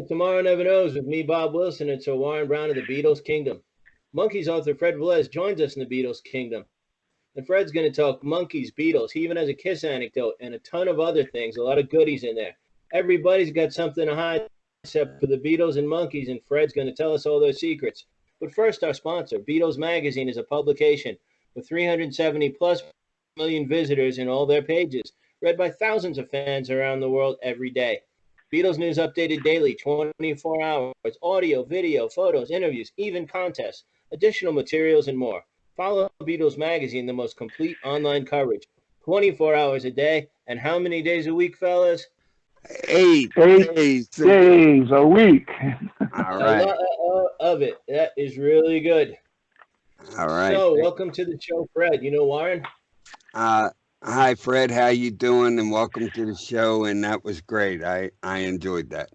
Tomorrow Never Knows with me, Bob Wilson, and Sir Warren Brown of the Beatles Kingdom. Monkees author Fred Velez joins us in the Beatles Kingdom. And Fred's going to talk Monkees, Beatles. He even has a Kiss anecdote and a ton of other things, a lot of goodies in there. Everybody's got something to hide except for the Beatles and Monkees, and Fred's going to tell us all their secrets. But first, our sponsor, Beatles Magazine, is a publication with 370 plus million visitors in all their pages, read by thousands of fans around the world every day. Beatles news updated daily, 24 hours, audio, video, photos, interviews, even contests, additional materials, and more. Follow Beatles Magazine, the most complete online coverage, 24 hours a day. And how many days a week, fellas? 8 days a week. All A right. lot of it. That is really good. All right. So, welcome to the show, Fred. You know Warren? Hi, Fred. How you doing? And welcome to the show. And that was great. I enjoyed that.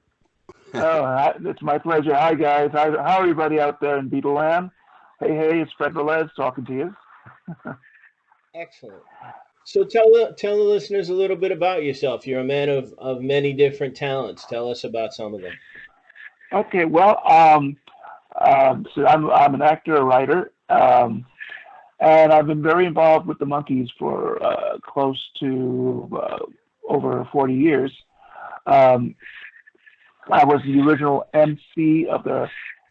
It's my pleasure. Hi, guys. How everybody out there in Beatle land? Hey, it's Fred Velez talking to you. Excellent. So tell the listeners a little bit about yourself. You're a man of many different talents. Tell us about some of them. Okay, well, so I'm an actor, a writer, and I've been very involved with the Monkees for close to over 40 years. I was the original MC of the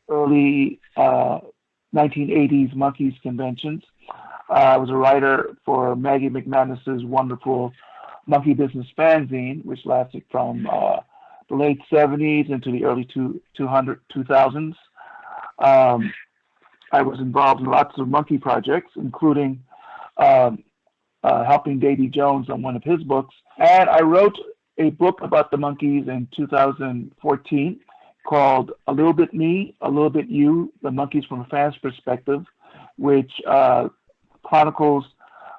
early 1980s Monkees conventions. I was a writer for Maggie McManus's wonderful Monkey Business Fanzine, which lasted from the late 70s into the early 2000s. I was involved in lots of monkey projects, including helping Davy Jones on one of his books. And I wrote a book about the Monkees in 2014 called A Little Bit Me, A Little Bit You, The Monkees from a Fan's Perspective, which chronicles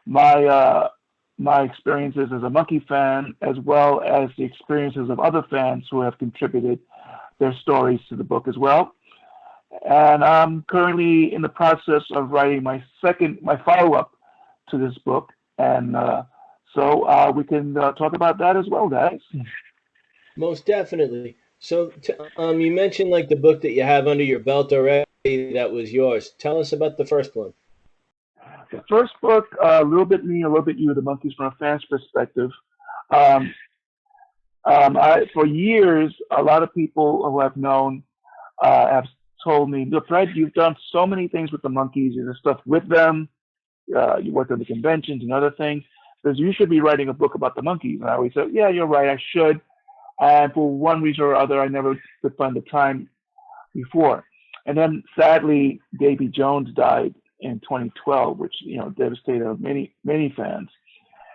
my experiences as a monkey fan, as well as the experiences of other fans who have contributed their stories to the book as well. And I'm currently in the process of writing my follow-up to this book, and so we can talk about that as well, guys. Most definitely. So you mentioned like the book that you have under your belt already that was yours. Tell us about the first one. The first book, A Little Bit Me, A Little Bit You, The Monkees from a Fan's Perspective. For years, a lot of people who I've known have told me, look, Fred, you've done so many things with the Monkees. You did stuff with them. You worked at the conventions and other things. Says you should be writing a book about the Monkees. And I always said, yeah, you're right, I should. And for one reason or other, I never could find the time before. And then sadly, Davy Jones died in 2012, which devastated many fans.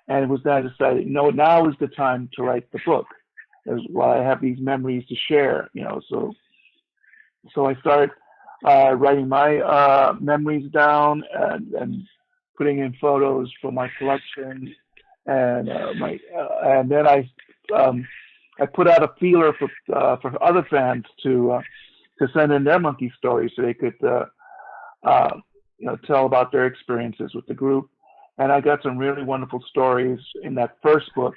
And it was then I decided, now is the time to write the book, while I have these memories to share. So I started writing my memories down and putting in photos from my collection, and then I put out a feeler for other fans to send in their monkey stories so they could tell about their experiences with the group. And I got some really wonderful stories in that first book,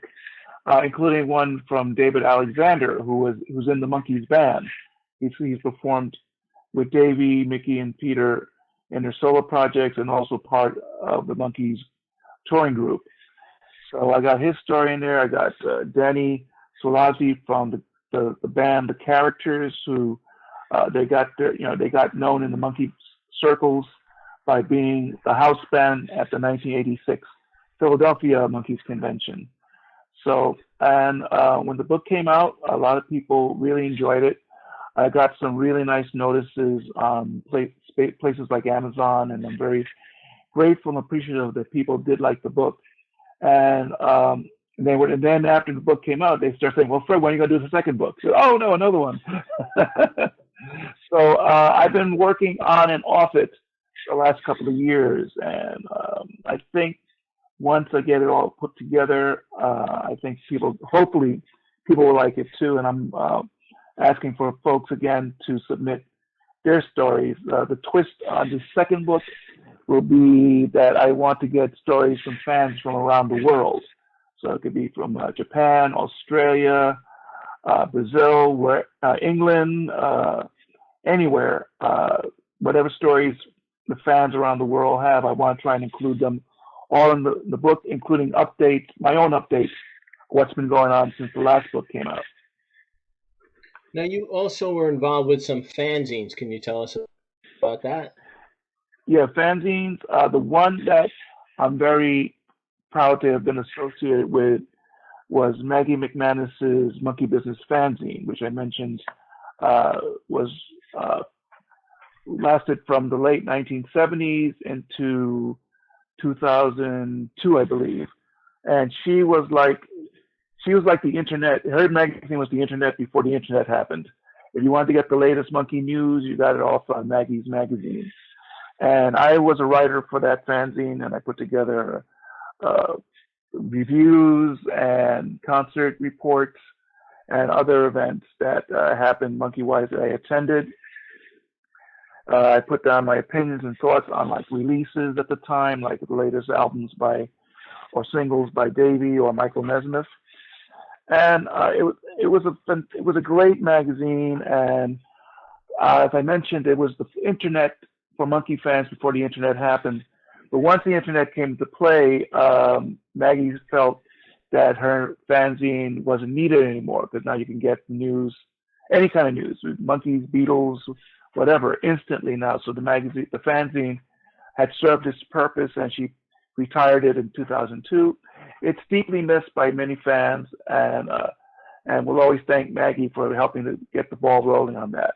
including one from David Alexander, who's in the Monkees band. He's performed with Davy, Mickey, and Peter in their solo projects, and also part of the Monkees touring group. So I got his story in there. I got Denny Solazzi from the band, The Characters, who they got known in the monkey circles by being the house band at the 1986 Philadelphia Monkees convention. So, and when the book came out, a lot of people really enjoyed it. I got some really nice notices on places like Amazon, and I'm very grateful and appreciative that people did like the book. And then after the book came out, they started saying, "Well, Fred, when are you going to do the second book?" So, oh no, another one. So I've been working on and off it the last couple of years, and I think once I get it all put together, I think hopefully people will like it too. And I'm asking for folks again to submit their stories. The twist on the second book will be that I want to get stories from fans from around the world. So it could be from Japan, Australia, Brazil, England, anywhere, whatever stories the fans around the world have, I want to try and include them all in the book, including updates, my own updates, what's been going on since the last book came out. Now, you also were involved with some fanzines. Can you tell us about that? Yeah, fanzines. The one that I'm very proud to have been associated with was Maggie McManus's Monkey Business fanzine, which I mentioned was lasted from the late 1970s into 2002, I believe. And she was like the internet. Her magazine was the internet before the internet happened. If you wanted to get the latest monkey news, you got it off on Maggie's magazine. And I was a writer for that fanzine, and I put together reviews and concert reports and other events that happened monkey-wise that I attended. I put down my opinions and thoughts on like releases at the time, like the latest albums or singles by Davy or Michael Nesmith. And it was a great magazine, and as I mentioned, it was the internet for monkey fans before the internet happened. But once the internet came to play, Maggie felt that her fanzine wasn't needed anymore because now you can get news, any kind of news, Monkees, Beatles, whatever, instantly now. So the fanzine had served its purpose, and she retired it in 2002. It's deeply missed by many fans, and we'll always thank Maggie for helping to get the ball rolling on that.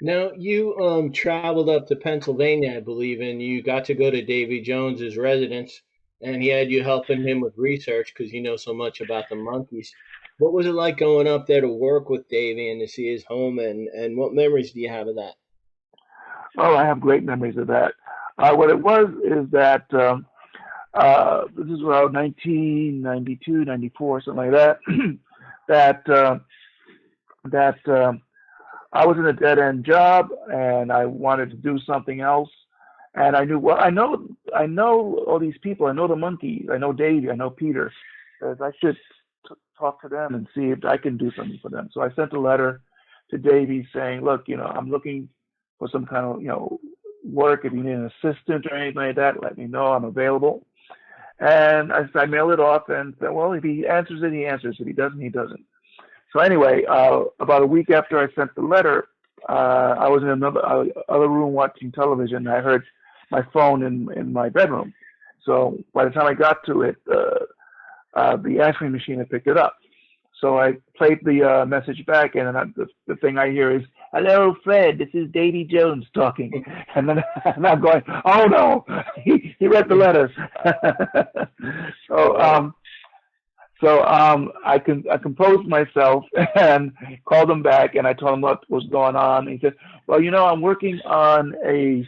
Now, you traveled up to Pennsylvania, I believe, and you got to go to Davy Jones's residence, and he had you helping him with research because you know so much about the Monkees. What was it like going up there to work with Davy and to see his home, and what memories do you have of that? Oh, I have great memories of that. What it was is that this is around 1992, 94, something like that, that I was in a dead-end job, and I wanted to do something else. And I knew, well, I know all these people. I know the Monkees. I know Davey. I know Peter. I should talk to them and see if I can do something for them. So I sent a letter to Davey saying, look, I'm looking for some kind of, work. If you need an assistant or anything like that, let me know. I'm available. And I mailed it off and said, well, if he answers it, he answers. If he doesn't, he doesn't. So anyway, about a week after I sent the letter, I was in another other room watching television. And I heard my phone in my bedroom. So by the time I got to it, the answering machine had picked it up. So I played the message back, and the thing I hear is, "Hello, Fred. This is Davy Jones talking." And then and I'm going, "Oh no, he read the letter." So I composed myself and called him back, and I told him what was going on. And he said, "Well, I'm working on a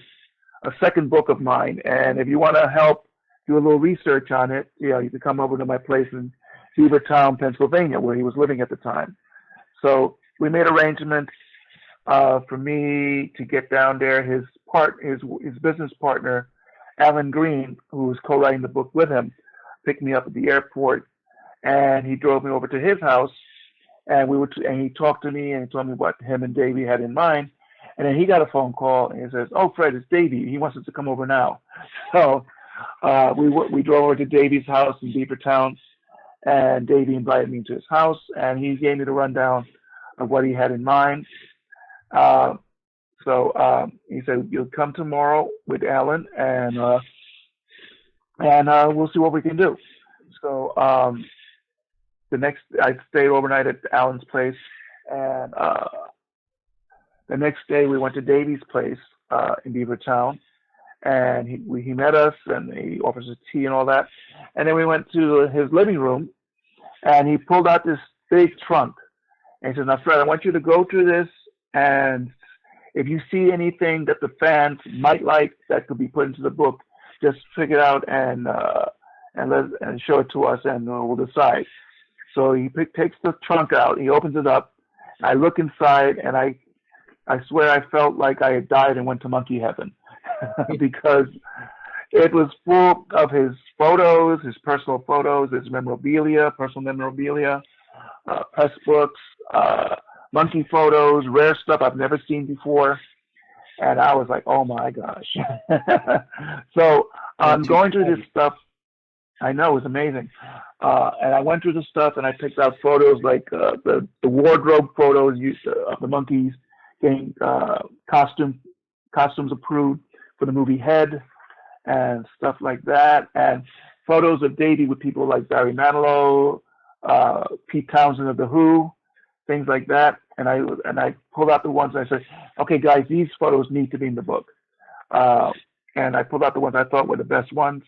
second book of mine, and if you want to help do a little research on it, you can come over to my place in Beavertown, Pennsylvania, where he was living at the time." So we made arrangements for me to get down there. His business partner, Alan Green, who was co-writing the book with him, picked me up at the airport, and he drove me over to his house, and he talked to me and he told me what him and Davey had in mind. And then he got a phone call, and he says, "Oh, Fred, it's Davey. He wants us to come over now." So we drove over to Davey's house in Beavertown, and Davey invited me to his house, and he gave me the rundown of what he had in mind. So he said, "You'll come tomorrow with Alan, and we'll see what we can do." So I stayed overnight at Alan's place, and the next day we went to Davey's place in Beavertown, and he met us, and he offers us tea and all that. And then we went to his living room, and he pulled out this big trunk. And he said, "Now, Fred, I want you to go through this, and if you see anything that the fans might like that could be put into the book, just pick it out and show it to us, and we'll decide." So he takes the trunk out, he opens it up. I look inside, and I swear I felt like I had died and went to monkey heaven because it was full of his photos, his personal photos, his personal memorabilia, press books, monkey photos, rare stuff I've never seen before. And I was like, oh my gosh. So I'm going through this stuff. I know, it was amazing. And I went through the stuff and I picked out photos like the wardrobe photos of the Monkees getting costumes approved for the movie Head and stuff like that. And photos of Davy with people like Barry Manilow, Pete Townsend of The Who, things like that. And I pulled out the ones and I said, okay, guys, these photos need to be in the book. And I pulled out the ones I thought were the best ones.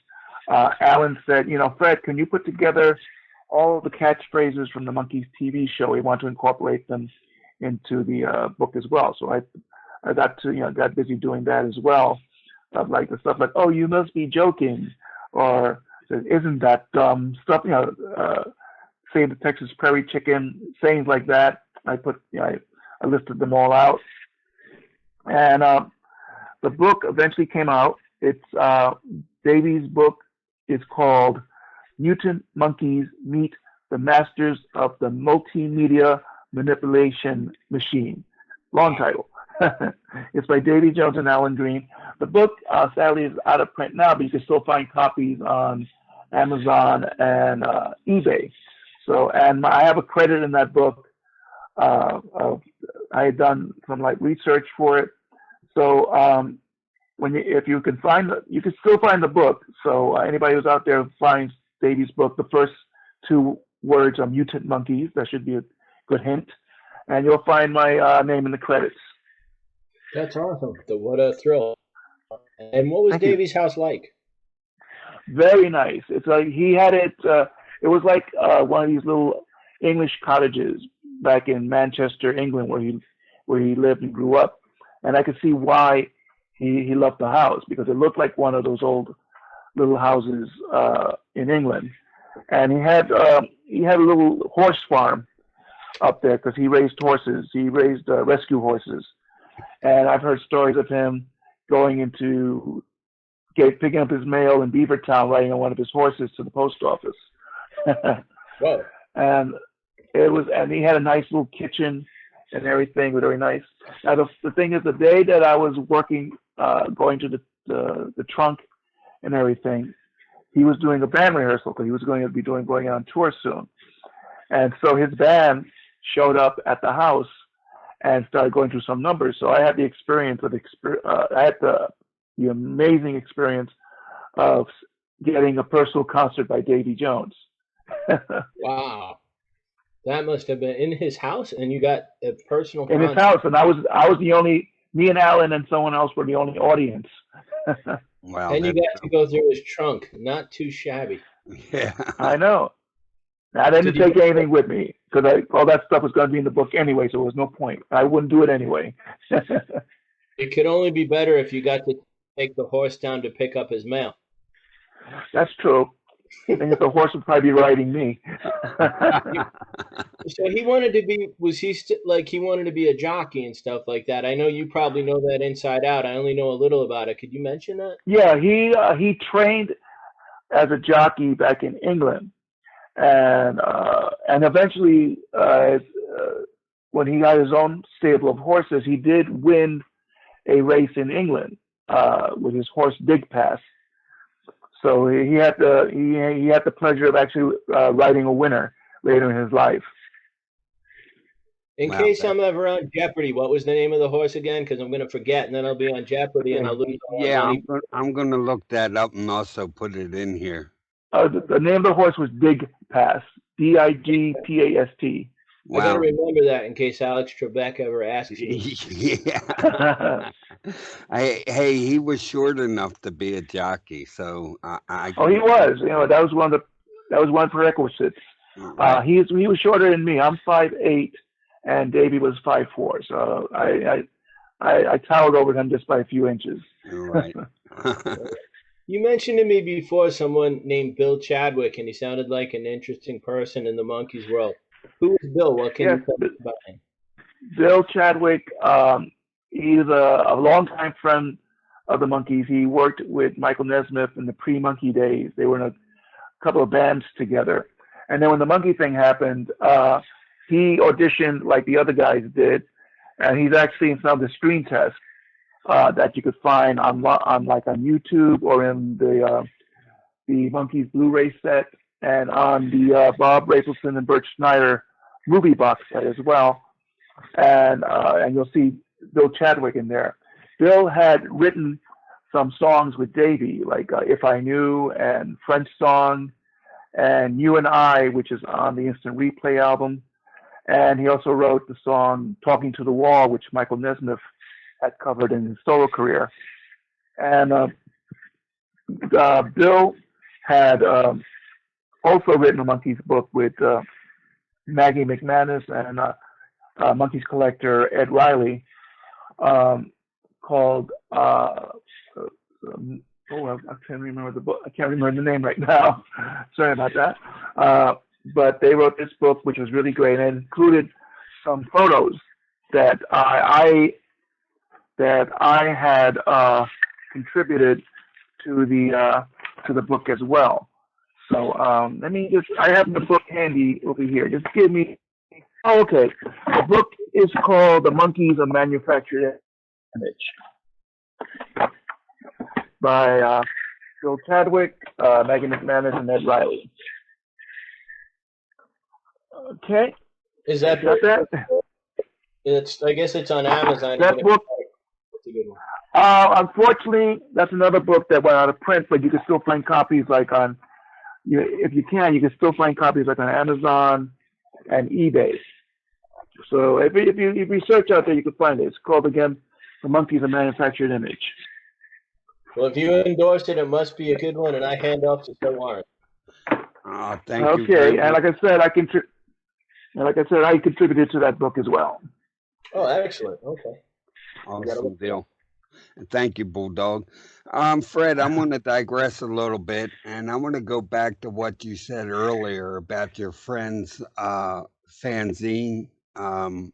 Alan said, Fred, can you put together all the catchphrases from the Monkees TV show? We want to incorporate them into the book as well. So I got busy doing that as well. Like the stuff like, oh, you must be joking, or isn't that dumb stuff? Say the Texas Prairie Chicken, sayings like that. I listed them all out, and the book eventually came out. It's Davy's book is called Mutant Monkees Meet the Masters of the Multimedia Manipulation Machine. Long title. It's by Davy Jones and Alan Green. The book, sadly, is out of print now, but you can still find copies on Amazon and eBay. So, and I have a credit in that book. I had done some research for it. So, if you can find you can still find the book. So anybody who's out there finds Davy's book, the first two words are Mutant Monkees. That should be a good hint, and you'll find my name in the credits. That's awesome. What a thrill. And what was Davy's house like? Very nice. It's like he had it. It was like one of these little English cottages back in Manchester, England, where he lived and grew up, and I could see why he loved the house, because it looked like one of those old little houses in England. And he had a little horse farm up there because he raised horses. He raised rescue horses. And I've heard stories of him going into picking up his mail in Beavertown, riding on one of his horses to the post office. Whoa. And he had a nice little kitchen and everything, very nice. Now the thing is, the day that I was working, going to the trunk and everything, he was doing a band rehearsal because he was going to be going on tour soon. And so his band showed up at the house and started going through some numbers. So I had the experience of I had the amazing experience of getting a personal concert by Davy Jones. Wow. That must have been in his house, and you got a personal concert. In his house, and I was the only, me and Alan and someone else were the only audience. Wow. And you got to go through his trunk. Not too shabby. Yeah. I know. I didn't take anything with me because all that stuff was going to be in the book anyway, so there was no point. I wouldn't do it anyway. It could only be better if you got to take the horse down to pick up his mail. That's true. I think the horse would probably be riding me. So he wanted to be, he wanted to be a jockey and stuff like that. I know you probably know that inside out. I only know a little about it. Could you mention that? Yeah, he trained as a jockey back in England. And eventually, when he got his own stable of horses, he did win a race in England with his horse Big Pass. So he had the pleasure of actually riding a winner later in his life. In case I'm ever on Jeopardy, what was the name of the horse again? Because I'm going to forget, and then I'll be on Jeopardy and I'll lose all my money. I'm going to look that up and also put it in here. The name of the horse was Big Pass, Digpast. Wow. I got to remember that in case Alex Trebek ever asks me. Yeah. Hey, he was short enough to be a jockey, so he was. That was one of the prerequisites. Right. He was shorter than me. I'm 5'8", and Davy was 5'4", so I towered over him just by a few inches. Right. You mentioned to me before someone named Bill Chadwick, and he sounded like an interesting person in the Monkees world. Who is Bill? What can you tell me about him? Bill Chadwick, he's a longtime friend of the Monkees. He worked with Michael Nesmith in the pre-Monkee days. They were in a couple of bands together. And then when the monkey thing happened, he auditioned like the other guys did, and he's actually in some of the screen tests that you could find on YouTube or in the Monkees Blu-ray set, and on the Bob Rafelson and Bert Schneider movie box set as well. And you'll see Bill Chadwick in there. Bill had written some songs with Davy, like If I Knew and French Song and You and I, which is on the Instant Replay album. And he also wrote the song Talking to the Wall, which Michael Nesmith had covered in his solo career. And Bill had also written a Monkees book with Maggie McManus and Monkees collector Ed Riley, called I can't remember the book. I can't remember the name right now. Sorry about that. But they wrote this book, which was really great, and it included some photos that I had contributed to the book as well. So I have the book handy over here. Just give me. Oh, okay. The book is called The Monkees, A Manufactured Image, by Bill Chadwick, Maggie McManus, and Ed Riley. Okay. Is that book? I guess it's on Amazon. That book. That's a good one. Unfortunately, that's another book that went out of print, but you can still find copies if you can still find copies like on Amazon and eBay. So if you search out there, you can find it. It's called, again, The Monkees, A Manufactured Image. Well, if you endorse it, it must be a good one, and I hand off to Sir Warren. Thank you. Okay, and like I said, I contributed to that book as well. Oh, excellent. Okay. Awesome deal. And thank you, Bulldog. Fred, I'm going to digress a little bit, and I want to go back to what you said earlier about your friend's Fanzine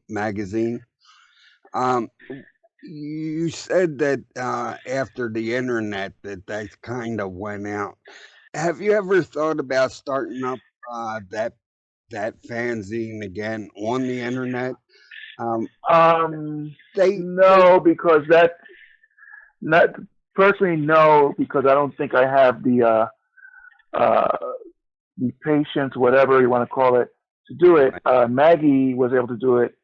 magazine. You said that after the internet that kind of went out. Have you ever thought about starting up that fanzine again on the internet? No, because personally, no, because I don't think I have the patience, whatever you want to call it, to do it. Maggie was able to do it,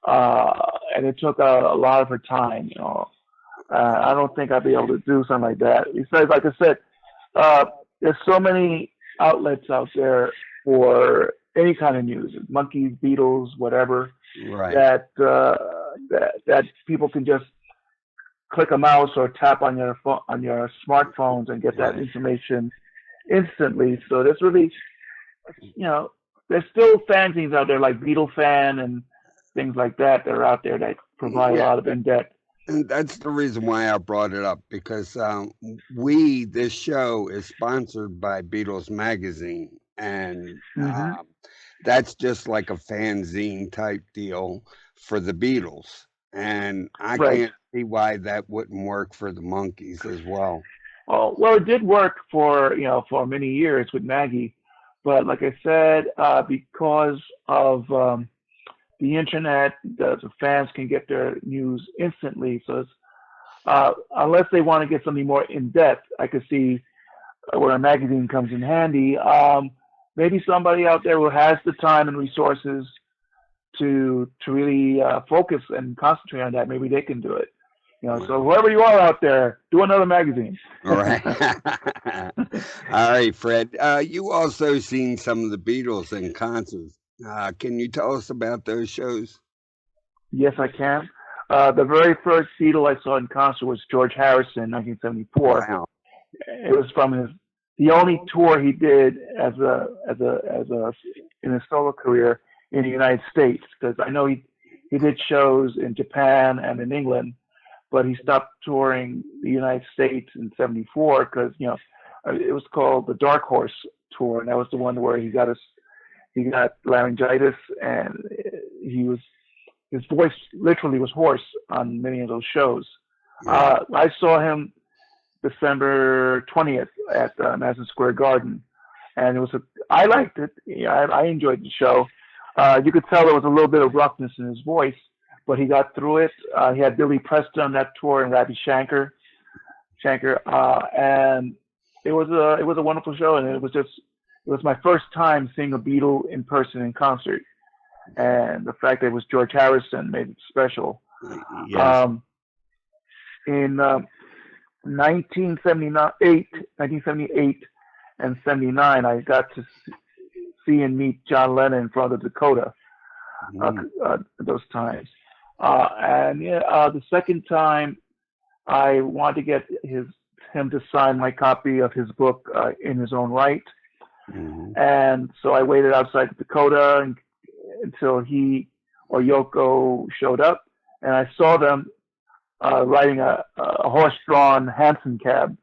and it took a lot of her time. I don't think I'd be able to do something like that. Besides, like I said, there's so many outlets out there for any kind of news, Monkees, Beatles, whatever, right. that people can just click a mouse or tap on your smartphones and get that information instantly. So there's really, there's still fanzines out there like Beatle Fan and things like that are out there that provide a lot of in-depth. And that's the reason why I brought it up, because this show is sponsored by Beatles Magazine, and that's just like a fanzine type deal for the Beatles. And I can't see why that wouldn't work for the Monkees as well. Oh, well, it did work for many years with Maggie, but like I said, because of the internet, the fans can get their news instantly. So it's, unless they want to get something more in depth, I could see where a magazine comes in handy. Maybe somebody out there who has the time and resources to really focus and concentrate on that, maybe they can do it. So whoever you are out there, do another magazine. All right. All right, Fred. You also seen some of the Beatles in concert. Can you tell us about those shows? Yes, I can. The very first Beatle I saw in concert was George Harrison, 1974. Wow. It was from the only tour he did in his solo career in the United States, because I know he did shows in Japan and in England, but he stopped touring the United States in '74 because it was called the Dark Horse Tour, and that was the one where he got laryngitis, and his voice literally was hoarse on many of those shows. I saw him December 20th at Madison Square Garden, and I liked it. Yeah, I enjoyed the show. You could tell there was a little bit of roughness in his voice, but he got through it. He had Billy Preston on that tour and Ravi Shankar, and it was a wonderful show, and it was my first time seeing a Beatle in person in concert, and the fact that it was George Harrison made it special. Yes. In 1978 and 79, I got to see and meet John Lennon in front of the Dakota those times. The second time, I wanted to get him to sign my copy of his book in his own right. And so I waited outside the Dakota until he or Yoko showed up, and I saw them riding a horse-drawn Hansom cab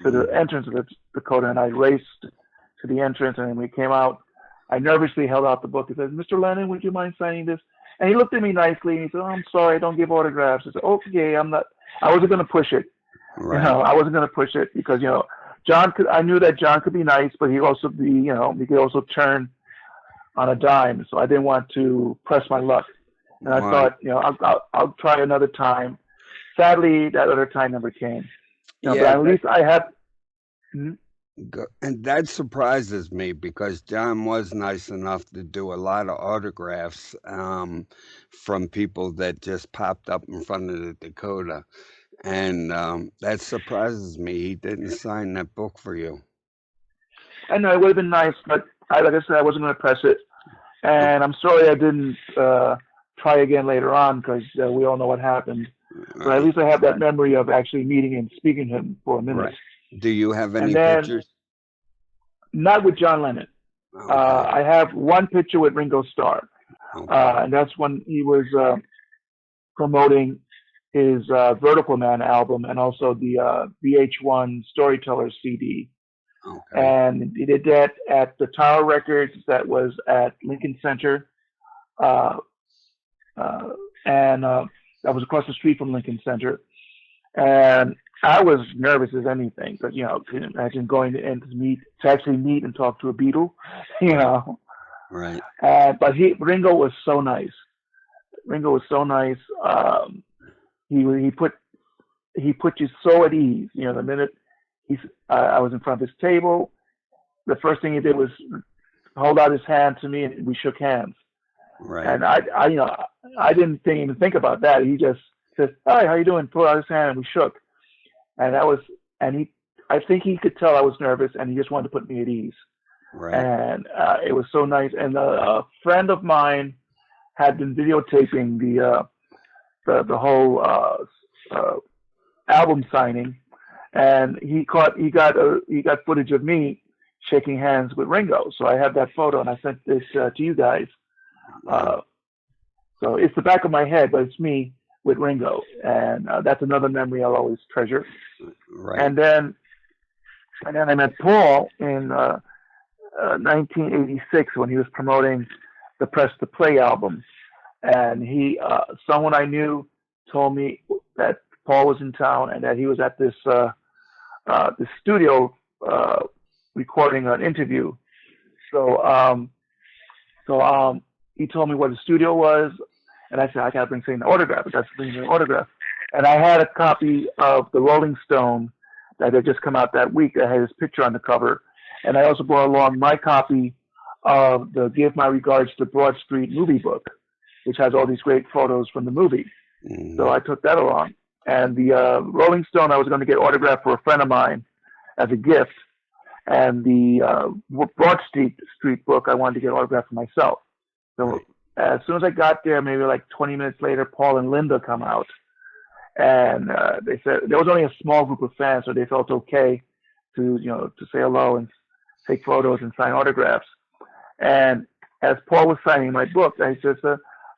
to the entrance of the Dakota, and I raced to the entrance, and when we came out, I nervously held out the book and said, "Mr. Lennon, would you mind signing this?" And he looked at me nicely, and he said, "Oh, I'm sorry, I don't give autographs." I said, "Okay, I wasn't going to push it. Right. I wasn't going to push it because, I knew that John could be nice, but he'd also be, he could also turn on a dime. So I didn't want to press my luck. And I thought, I'll try another time. Sadly, that other time never came. But at least I have. And that surprises me because John was nice enough to do a lot of autographs from people that just popped up in front of the Dakota. And that surprises me. He didn't sign that book for you. I know it would have been nice, but like I said, I wasn't going to press it. And I'm sorry I didn't try again later on because we all know what happened. But at least I have that memory of actually meeting him, speaking to him for a minute. Right. Do you have any pictures? Not with John Lennon. Okay. I have one picture with Ringo Starr. Okay. And that's when he was promoting his Vertical Man album and also the VH1 Storyteller CD. Okay. And he did that at the Tower Records that was at Lincoln Center. And that was across the street from Lincoln Center. And I was nervous as anything, because, can you imagine going to actually meet and talk to a Beatle, Right. But Ringo was so nice. He put you so at ease. The minute I was in front of his table, the first thing he did was hold out his hand to me, and we shook hands. Right. And I didn't even think about that. He just said, "Hi, how you doing?" Pulled out his hand, and we shook. And I think he could tell I was nervous, and he just wanted to put me at ease. Right. And it was so nice. And a friend of mine had been videotaping the whole album signing, and he got footage of me shaking hands with Ringo. So I have that photo, and I sent this to you guys. So it's the back of my head, but it's me with Ringo, and that's another memory I'll always treasure. Right. And then I met Paul in 1986 when he was promoting the Press to Play album, and someone I knew told me that Paul was in town and that he was at this studio recording an interview. So he told me what the studio was, and I said, I got to bring something to autograph. I got to bring an autograph. And I had a copy of the Rolling Stone that had just come out that week that had his picture on the cover. And I also brought along my copy of the Give My Regards to Broad Street movie book, which has all these great photos from the movie. Mm-hmm. So I took that along. And the Rolling Stone I was going to get autographed for a friend of mine as a gift. And the Broad Street book I wanted to get autographed for myself. So as soon as I got there, maybe like 20 minutes later, Paul and Linda come out. And they said there was only a small group of fans, so they felt okay to say hello and take photos and sign autographs. And as Paul was signing my book, I said,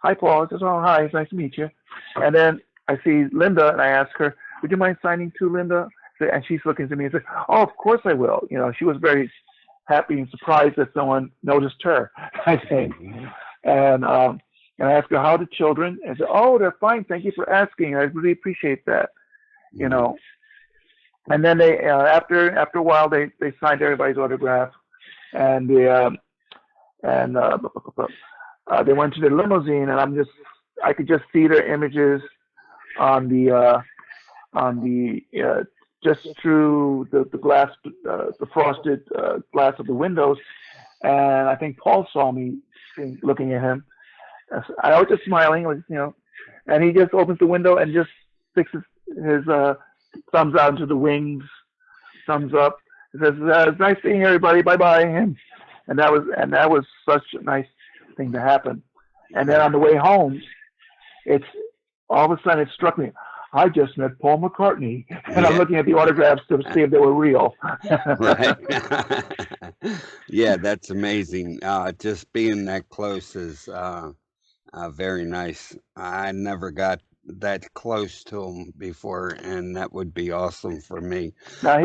"Hi, Paul." I said, "Oh, hi, it's nice to meet you." And then I see Linda, and I ask her, "Would you mind signing too, Linda?" And she's looking to me and said, "Oh, of course I will." She was very happy and surprised that someone noticed her, I think. And I asked her, "How are the children?" And said, "Oh, they're fine. Thank you for asking. I really appreciate that." And then they, after a while, they signed everybody's autograph. and they went to their limousine, and I could just see their images on the just through the glass, the frosted glass of the windows, and I think Paul saw me looking at him. I was just smiling, and he just opens the window and just sticks his thumbs out into the wings, thumbs up. He says, "It's nice seeing everybody. Bye bye." And that was such a nice thing to happen. And then on the way home, it's all of a sudden it struck me. I just met Paul McCartney, and I'm looking at the autographs to see if they were real. Right. Yeah, that's amazing. Just being that close is very nice. I never got that close to him before, and that would be awesome for me. Now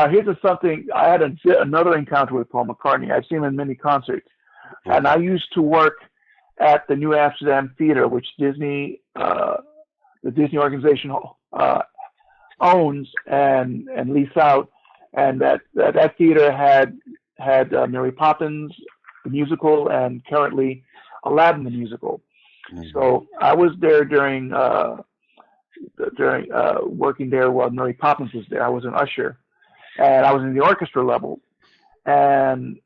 here's something. I had another encounter with Paul McCartney. I've seen him in many concerts, and I used to work at the New Amsterdam Theater, which Disney, the Disney organization, owns and lease out, and that theater had Mary Poppins the musical and currently Aladdin the musical. So I was there during working there while Mary Poppins was there. I was an usher, and I was in the orchestra level. And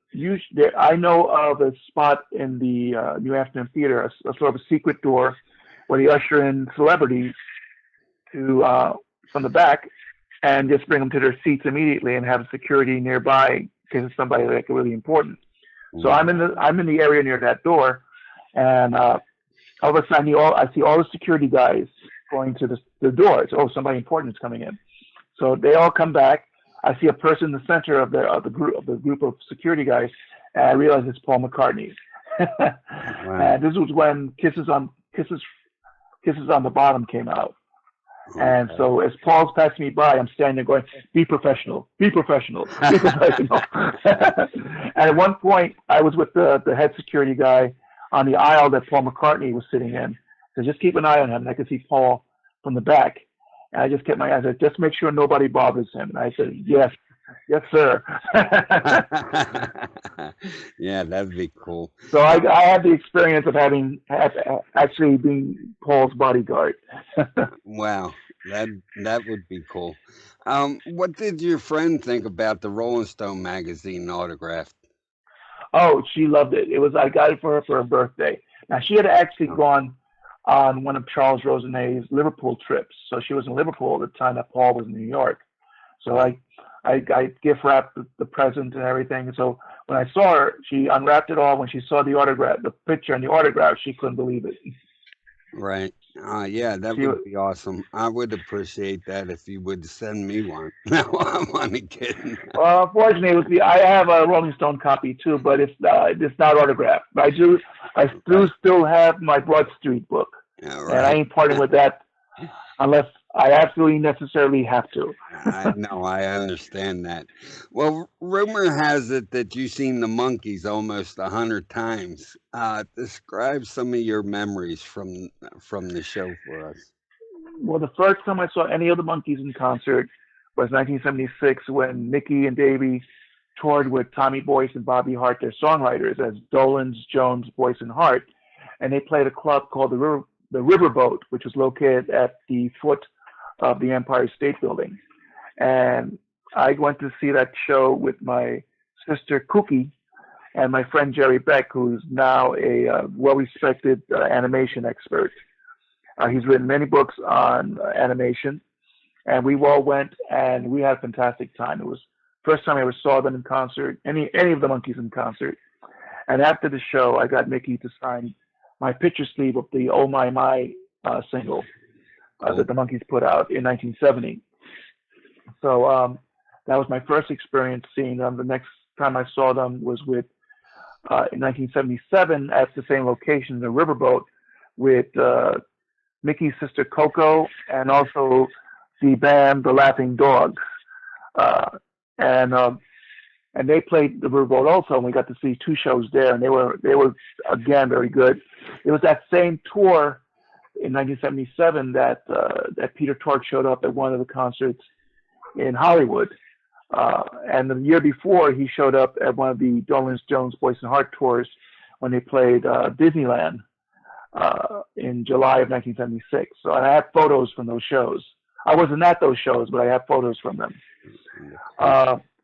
I know of a spot in the New Amsterdam Theater, a sort of a secret door, where they usher in celebrities from the back, and just bring them to their seats immediately, and have security nearby because it's somebody like really important. So I'm in the area near that door, and all of a sudden I see all the security guys going to the door. Oh, somebody important is coming in. So they all come back. I see a person in the center of the group of security guys, and I realize it's Paul McCartney. Wow. And this was when Kisses on the Bottom came out. Okay. And so as Paul's passing me by, I'm standing there going, "Be professional, be professional, be professional." And at one point, I was with the head security guy on the aisle that Paul McCartney was sitting in. So just keep an eye on him. And I could see Paul from the back. And I just kept my eyes on, just make sure nobody bothers him. And I said, yes, sir. Yeah, that'd be cool. So I had the experience of actually being Paul's bodyguard. Wow, that would be cool. What did your friend think about the Rolling Stone magazine autograph? Oh, she loved it. I got it for her for her birthday. Now, she had actually gone on one of Charles Rosenay's Liverpool trips. So she was in Liverpool at the time that Paul was in New York. So I gift wrapped the present and everything. So when I saw her, she unwrapped it all. When she saw the autograph, the picture and the autograph, she couldn't believe it. Right. Yeah, that would be awesome. I would appreciate that if you would send me one. No, I'm only kidding. Well, unfortunately, I have a Rolling Stone copy too, but it's not autographed. I do still have my Broad Street book, and I ain't parting with that unless I absolutely necessarily have to. I know, I understand that. Well, rumor has it that you've seen the Monkees almost 100 times. Describe some of your memories from the show for us. Well, the first time I saw any of the Monkees in concert was 1976 when Mickey and Davy toured with Tommy Boyce and Bobby Hart, their songwriters, as Dolenz, Jones, Boyce, and Hart, and they played a club called the Riverboat, which was located at the foot of the Empire State Building. And I went to see that show with my sister Cookie and my friend Jerry Beck, who's now a well-respected animation expert. He's written many books on animation, and we all went and we had a fantastic time. It was the first time I ever saw them in concert, any of the Monkees in concert. And after the show, I got Mickey to sign my picture sleeve of the "Oh My My" single that the Monkees put out in 1970. So that was my first experience seeing them. The next time I saw them was in 1977 at the same location, the Riverboat, with Mickey's sister Coco and also the band The Laughing Dogs. And they played the Riverboat also, and we got to see two shows there, and they were again very good. It was that same tour in 1977 that Peter Tork showed up at one of the concerts in Hollywood. And the year before, he showed up at one of the Dolan Jones Voice and Heart tours when they played Disneyland in July of 1976. So I have photos from those shows. I wasn't at those shows, but I have photos from them.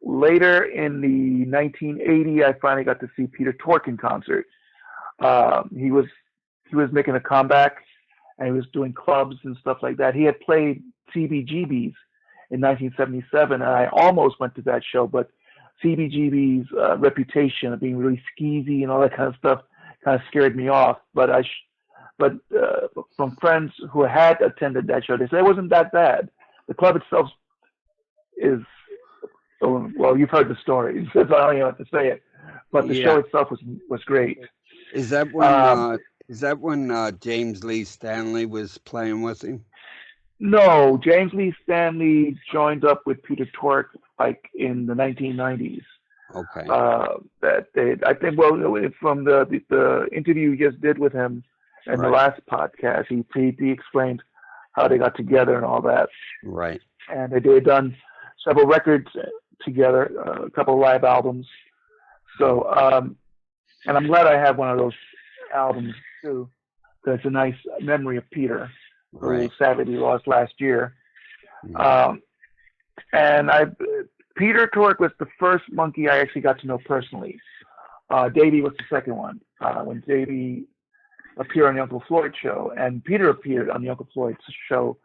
Later in the 1980, I finally got to see Peter Tork in concert. He was making a comeback, and he was doing clubs and stuff like that. He had played CBGB's in 1977, and I almost went to that show, but CBGB's reputation of being really skeezy and all that kind of stuff kind of scared me off. But from friends who had attended that show, they said it wasn't that bad. The club itself is, well, you've heard the stories, so I don't even have to say it. But the show itself was great. Is that when James Lee Stanley was playing with him? No, James Lee Stanley joined up with Peter Tork like in the 1990s. Okay. I think, well, from the interview you just did with him in the last podcast, he explained how they got together and all that. Right. And they had done several records together, a couple of live albums. So, and I'm glad I have one of those albums too. That's a nice memory of Peter, who sadly lost last year. And Peter Tork was the first Monkee I actually got to know personally. Davy was the second one. When Davy appeared on the Uncle Floyd show, and Peter appeared on the Uncle Floyd show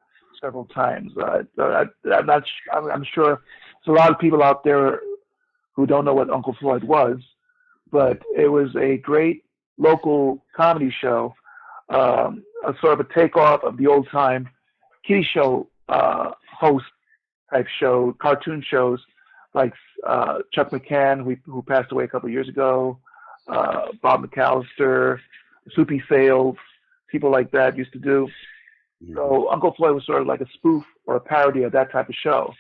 several times. I'm sure there's a lot of people out there who don't know what Uncle Floyd was, but it was a great local comedy show, a sort of a takeoff of the old time kiddie show host type show, cartoon shows like Chuck McCann, who passed away a couple of years ago, Bob McAllister, Soupy Sales, people like that used to do. So Uncle Floyd was sort of like a spoof or a parody of that type of show.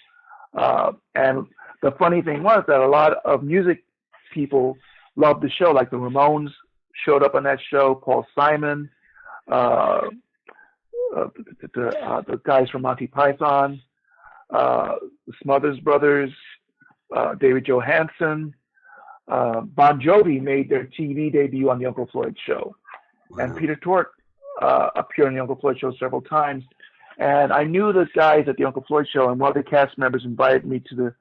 And the funny thing was that a lot of music people loved the show, like the Ramones showed up on that show, Paul Simon, the guys from Monty Python, the Smothers Brothers, David Johansen. Bon Jovi made their TV debut on the Uncle Floyd show. And Peter Tork appeared on the Uncle Floyd show several times. And I knew the guys at the Uncle Floyd show, and one of the cast members invited me to the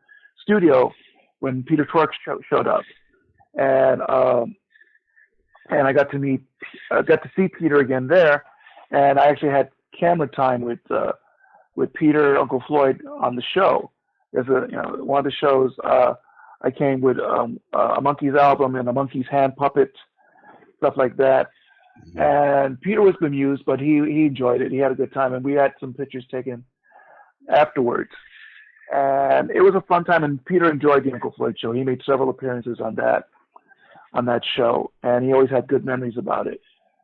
studio when Peter Tork showed up. And I got to see Peter again there. And I actually had camera time with Peter, Uncle Floyd on the show. There's one of the shows I came with a Monkees album and a Monkees hand puppet, stuff like that. And Peter was bemused, but he enjoyed it. He had a good time, and we had some pictures taken afterwards. And it was a fun time, and Peter enjoyed the Uncle Floyd show. He made several appearances on that show, and he always had good memories about it.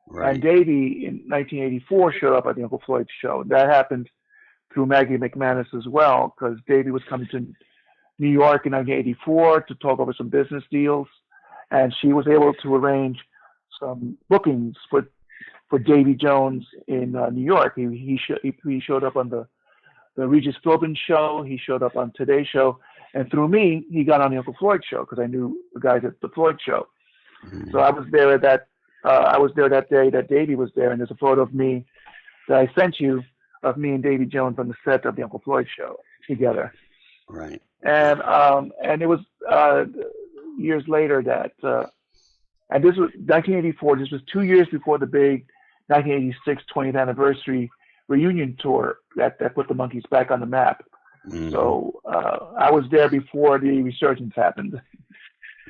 Right. And Davy in 1984 showed up at the Uncle Floyd show. That happened through Maggie McManus as well, because Davy was coming to New York in 1984 to talk over some business deals, and she was able to arrange some bookings for Davy Jones in New York. He showed up on the Regis Philbin show. He showed up on Today's show, and through me, he got on the Uncle Floyd show because I knew the guys at the Floyd show. So I was there that day that Davy was there, and there's a photo of me that I sent you of me and Davy Jones on the set of the Uncle Floyd show together. Right. And it was years later that, and this was 1984. This was 2 years before the big 1986 20th anniversary reunion tour that put the Monkees back on the map. So I was there before the resurgence happened.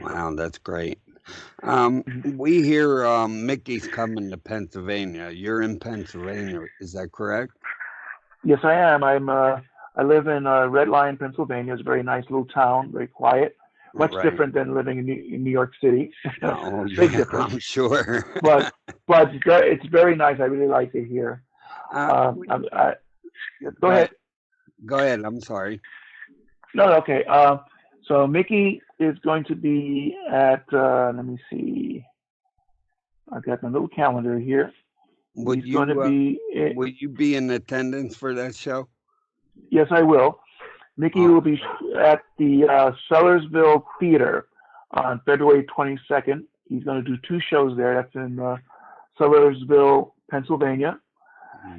Wow, that's great. We hear Mickey's coming to Pennsylvania. You're in Pennsylvania, is that correct? Yes, I am. I live in Red Lion, Pennsylvania. It's a very nice little town, very quiet. Much different than living in New York City. Oh, Big yeah, difference. I'm sure. but it's very nice. I really like it here. Go ahead. Go ahead. I'm sorry. No, okay. So Mickey is going to be at, let me see. I've got my little calendar here. Would you be in attendance for that show? Yes, I will. Mickey will be at the Sellersville Theater on February 22nd. He's going to do 2 shows there. That's in Sellersville, Pennsylvania.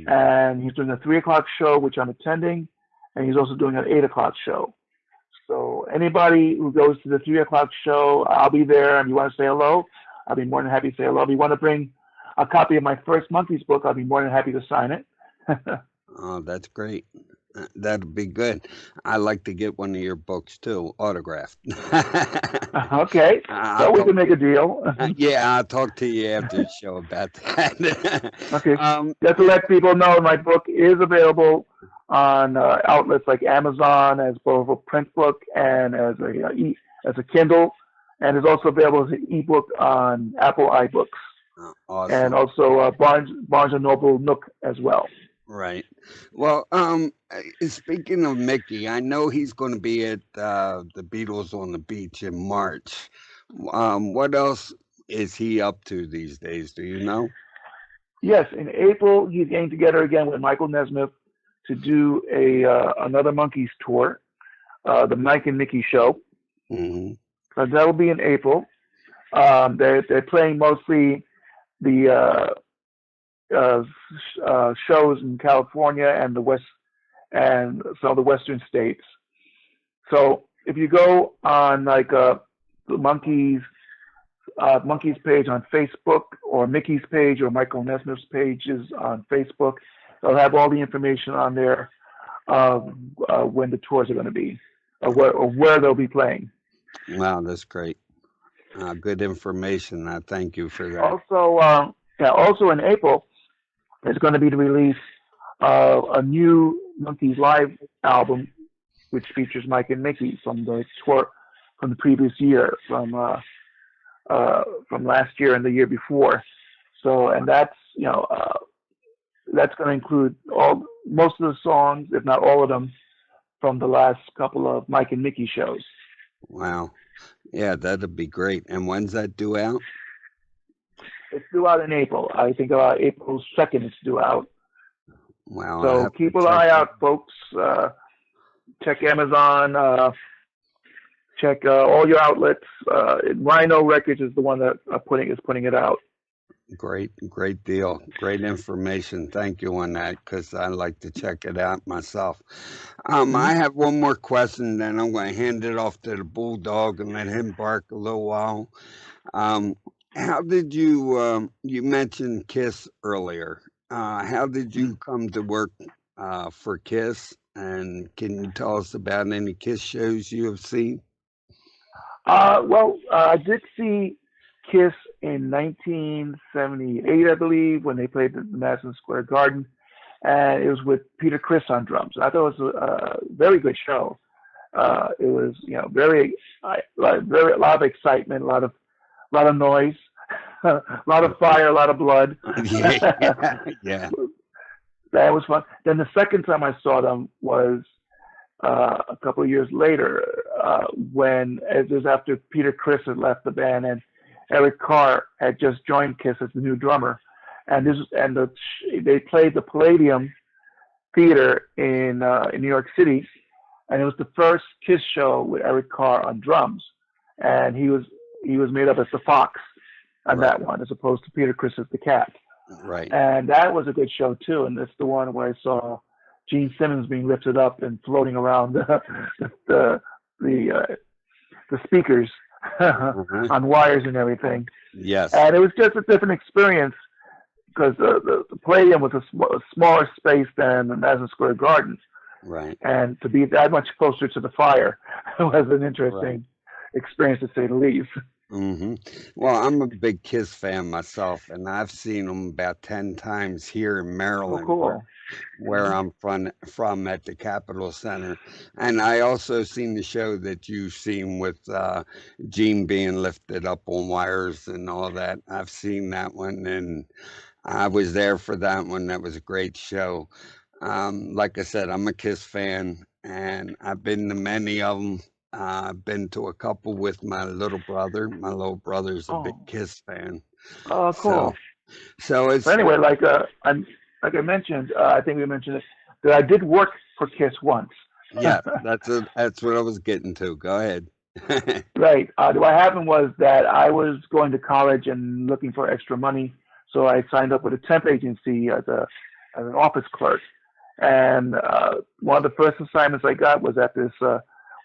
And he's doing a 3 o'clock show, which I'm attending, and he's also doing an 8 o'clock show. So anybody who goes to the 3 o'clock show, I'll be there, and you want to say hello, I'll be more than happy to say hello. If you want to bring a copy of my first Monkees book, I'll be more than happy to sign it. Oh, that's great. That'd be good. I like to get one of your books too, autographed. Okay, so we can make a deal. Yeah, I'll talk to you after the show about that. Okay, just to let people know, my book is available on outlets like Amazon as both a print book and as a Kindle, and is also available as an ebook on Apple iBooks. Awesome. And also Barnes and Noble Nook as well. Right. Well, speaking of Mickey, I know he's going to be at the Beatles on the Beach in March. What else is he up to these days? Do you know? Yes, in April he's getting together again with Michael Nesmith to do another Monkees tour, the Mike and Mickey show. Mm-hmm. So that will be in April. They're playing mostly the shows in California and the West and some of the Western states. So if you go on like the Monkees page on Facebook, or Mickey's page, or Michael Nesmith's pages on Facebook, they'll have all the information on there when the tours are going to be, or where they'll be playing. Wow, that's great. Good information. I thank you for that. Also in April, there's going to be the release of a new Monkees live album, which features Mike and Mickey from the tour from the previous year, from last year and the year before. So, and that's that's going to include most of the songs, if not all of them, from the last couple of Mike and Mickey shows. Wow. Yeah, that'd be great. And when's that due out? It's due out in April. I think April 2nd it's due out. Wow. So keep an eye out, folks. Check Amazon. Check all your outlets. Rhino Records is the one that is putting it out. Great deal. Great information. Thank you on that, because I like to check it out myself. I have one more question, then I'm going to hand it off to the Bulldog and let him bark a little while. How did you mentioned KISS earlier. How did you come to work for KISS? And can you tell us about any KISS shows you have seen? Well, I did see KISS in 1978, I believe, when they played at the Madison Square Garden, and it was with Peter Criss on drums. I thought it was a very good show. It was, a lot of excitement, a lot of noise, a lot of fire, a lot of blood. Yeah. That was fun. Then the second time I saw them was a couple of years later, when it was after Peter Criss had left the band and Eric Carr had just joined KISS as the new drummer, and they played the Palladium Theater in New York City, and it was the first KISS show with Eric Carr on drums, and he was made up as the fox on that one, as opposed to Peter Criss as the cat. Right. And that was a good show too, and that's the one where I saw Gene Simmons being lifted up and floating around the speakers on wires and everything. Yes. And it was just a different experience because the Palladium was a smaller space than the Madison Square Garden. Right. And to be that much closer to the fire was an interesting experience, to say the least. Mm-hmm. Well, I'm a big KISS fan myself, and I've seen them about 10 times here in Maryland. Oh, cool. Where I'm from at the Capitol Center. And I also seen the show that you've seen with Gene being lifted up on wires and all that. I've seen that one, and I was there for that one. That was a great show. Like I said, I'm a KISS fan, and I've been to many of them. I've been to a couple with my little brother. My little brother's a big KISS fan. Oh, cool. So it's... But anyway, like I mentioned, I think we mentioned it, that I did work for KISS once. Yeah, that's what I was getting to. Go ahead. Right. What happened was that I was going to college and looking for extra money, so I signed up with a temp agency as an office clerk. And one of the first assignments I got was at this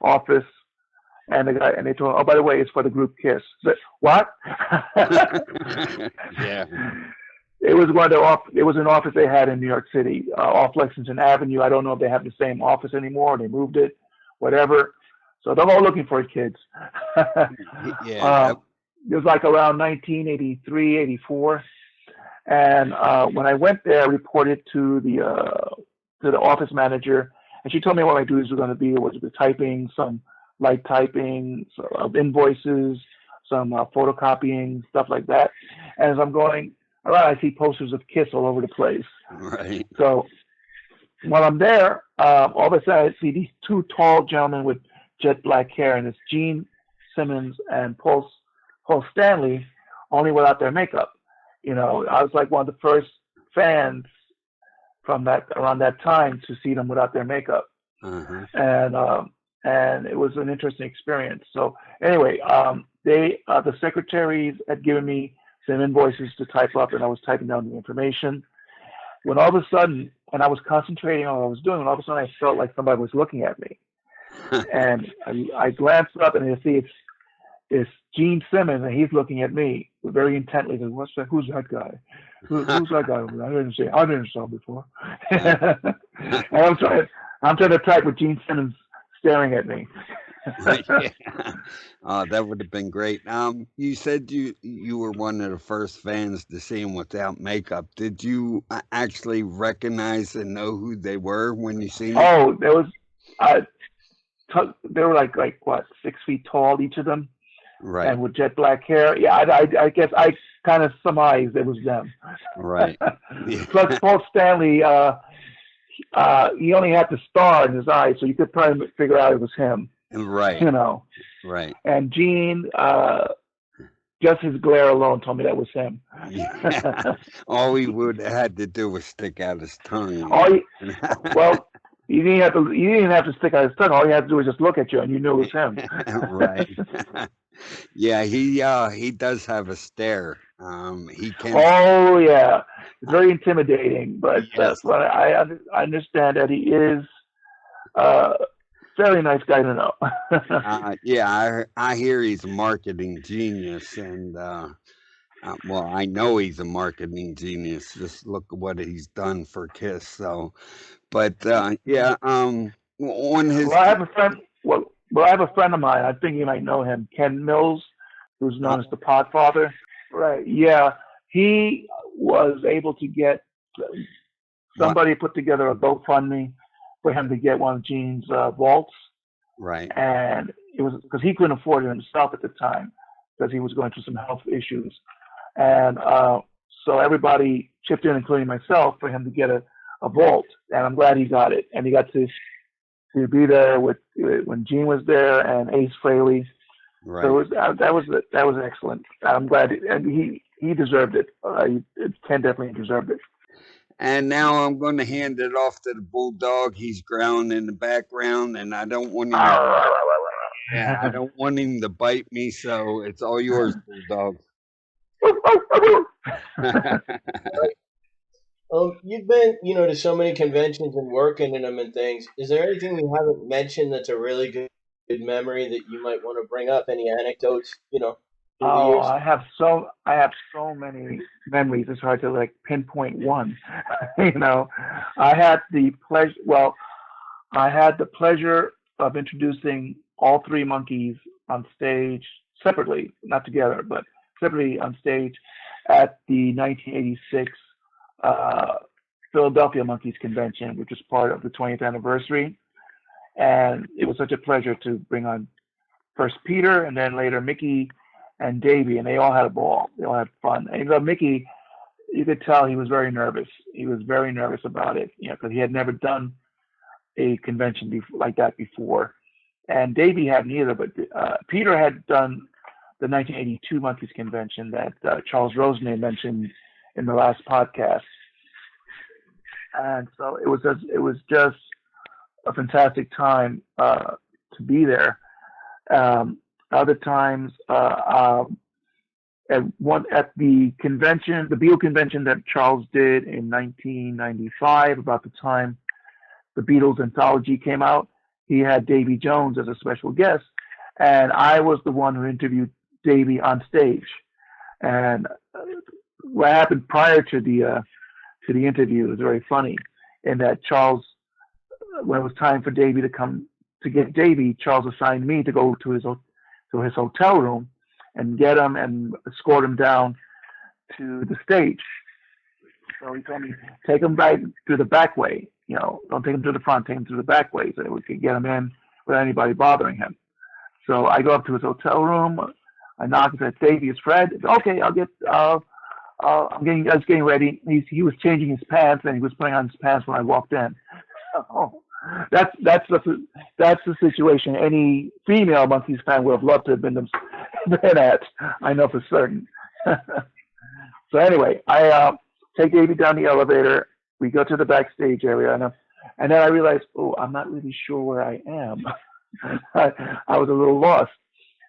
office, and they told me, oh, by the way, it's for the group Kiss. I said, what? Yeah. It was it was an office they had in New York City, off Lexington Avenue. I don't know if they have the same office anymore. They moved it, whatever. So they're all looking for kids. Yeah. It was like around 1983, 84. And when I went there, I reported to the office manager, and she told me what my duties were going to be. It was the typing, some light typing of invoices, some photocopying, stuff like that. And as I'm going around, I see posters of Kiss all over the place. Right. So while I'm there, all of a sudden I see these two tall gentlemen with jet black hair, and it's Gene Simmons and Paul Stanley, only without their makeup. You know, I was like one of the first fans from around that time to see them without their makeup, and it was an interesting experience. So anyway, the secretaries had given me some invoices to type up, and I was typing down the information. When all of a sudden, and I was concentrating on what I was doing, and all of a sudden I felt like somebody was looking at me, and I glanced up and I see it's Gene Simmons, and he's looking at me very intently. Says, "What's that? Who's that guy? Who's that guy over there? I didn't see him before." And I'm trying to type with Gene Simmons staring at me. Yeah. Oh, that would have been great. You said you were one of the first fans to see him without makeup. Did you actually recognize and know who they were when you seen them? Oh, there was, they were like what, 6 feet tall, each of them, right? And with jet black hair. Yeah, I guess I kind of surmised it was them. Right. Yeah. Plus, Paul Stanley, he only had the star in his eye, so you could probably figure out it was him. Right. You know. Right. And Gene, just his glare alone told me that was him. Yeah. All he would have had to do was stick out his tongue. Well, you didn't have to stick out his tongue. All you had to do was just look at you, and you knew it was him. Right. Yeah, he does have a stare. He can. Oh yeah, it's very intimidating. But yes. But I understand that he is very nice guy to know. Yeah, I hear he's a marketing genius, and well, I know he's a marketing genius. Just look at what he's done for Kiss. So, but yeah, on his. Well, I have a friend. Well, I have a friend of mine. I think you might know him, Ken Mills, who's known as the Podfather. Right. Yeah, he was able to get somebody put together a GoFundMe for him to get one of Gene's waltz. Right. And it was because he couldn't afford it himself at the time because he was going through some health issues. And so everybody chipped in, including myself, for him to get a vault. And I'm glad he got it. And he got to be there when Gene was there and Ace Frehley. Right. So that was excellent. I'm glad, and he deserved it. Ken definitely deserved it. And now I'm going to hand it off to the bulldog. He's growling in the background, and I don't want him. I don't want him to bite me. So it's all yours, bulldog. You've been, to so many conventions and working in them and things. Is there anything we haven't mentioned that's a really good memory that you might want to bring up? Any anecdotes, Oh, I have so many memories. It's hard to pinpoint one. I had the pleasure of introducing all three Monkees on stage separately, not together, but separately on stage at the 1986 Philadelphia Monkees convention, which was part of the 20th anniversary. And it was such a pleasure to bring on first Peter and then later Mickey and Davy, and they all had a ball. They all had fun. And Mickey, you could tell he was very nervous. He was very nervous about it, because he had never done a convention like that before. And Davy hadn't either, but Peter had done the 1982 Monkees convention that Charles Rosenay mentioned in the last podcast. And so it was just a fantastic time to be there. Other times, at the convention, the Beatle convention that Charles did in 1995, about the time the Beatles anthology came out, he had Davy Jones as a special guest, and I was the one who interviewed Davy on stage. And what happened prior to the interview was very funny, in that Charles, when it was time for Davy to come to get Davy, Charles assigned me to go to his hotel room and get him and escort him down to the stage. So he told me, take him back through the back way. Don't take him to the front, take him through the back way so that we could get him in without anybody bothering him. So I go up to his hotel room. I knock and say, Davy, it's Fred. Said, okay, I was getting ready. He was changing his pants, and he was putting on his pants when I walked in. Oh, that's the situation any female Monkees fan would have loved to have been at. I know for certain. So anyway, I take Davy down the elevator. We go to the backstage area, and then I realized, oh, I'm not really sure where I am. I was a little lost.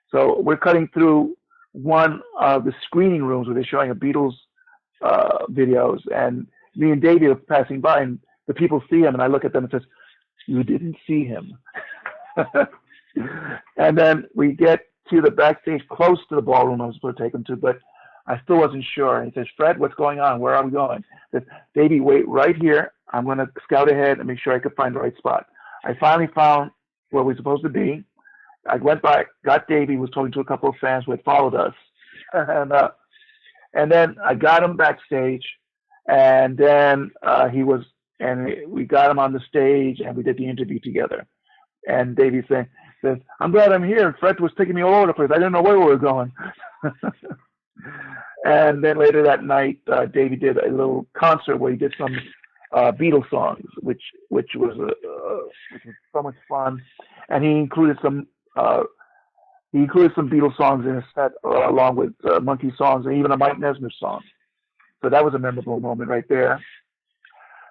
So we're cutting through one of the screening rooms where they're showing a Beatles videos, and me and Davy are passing by, and the people see him, and I look at them and says, "You didn't see him." And then we get to the backstage close to the ballroom I was supposed to take him to, but I still wasn't sure. And he says, "Fred, what's going on? Where are we going?" I said, "Davy, wait right here. I'm going to scout ahead and make sure I could find the right spot." I finally found where we're supposed to be. I went by, got Davy, was talking to a couple of fans who had followed us. And then I got him backstage, and then we got him on the stage, and we did the interview together. And Davy says, "I'm glad I'm here. Fred was taking me all over the place. I didn't know where we were going." And then later that night, Davy did a little concert where he did some Beatles songs, which was so much fun. And he included some Beatles songs in his set, along with Monkee songs and even a Mike Nesmith song. So that was a memorable moment right there.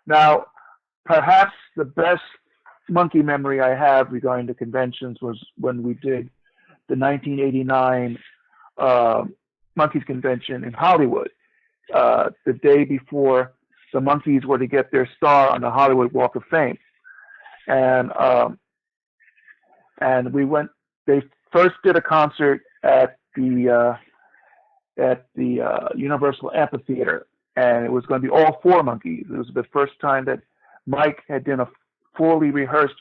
Now, perhaps the best Monkee memory I have regarding the conventions was when we did the 1989 Monkees convention in Hollywood, the day before the Monkees were to get their star on the Hollywood Walk of Fame. And we went. They first did a concert at the Universal Amphitheater, and it was going to be all four Monkees. It was the first time that Mike had done a fully rehearsed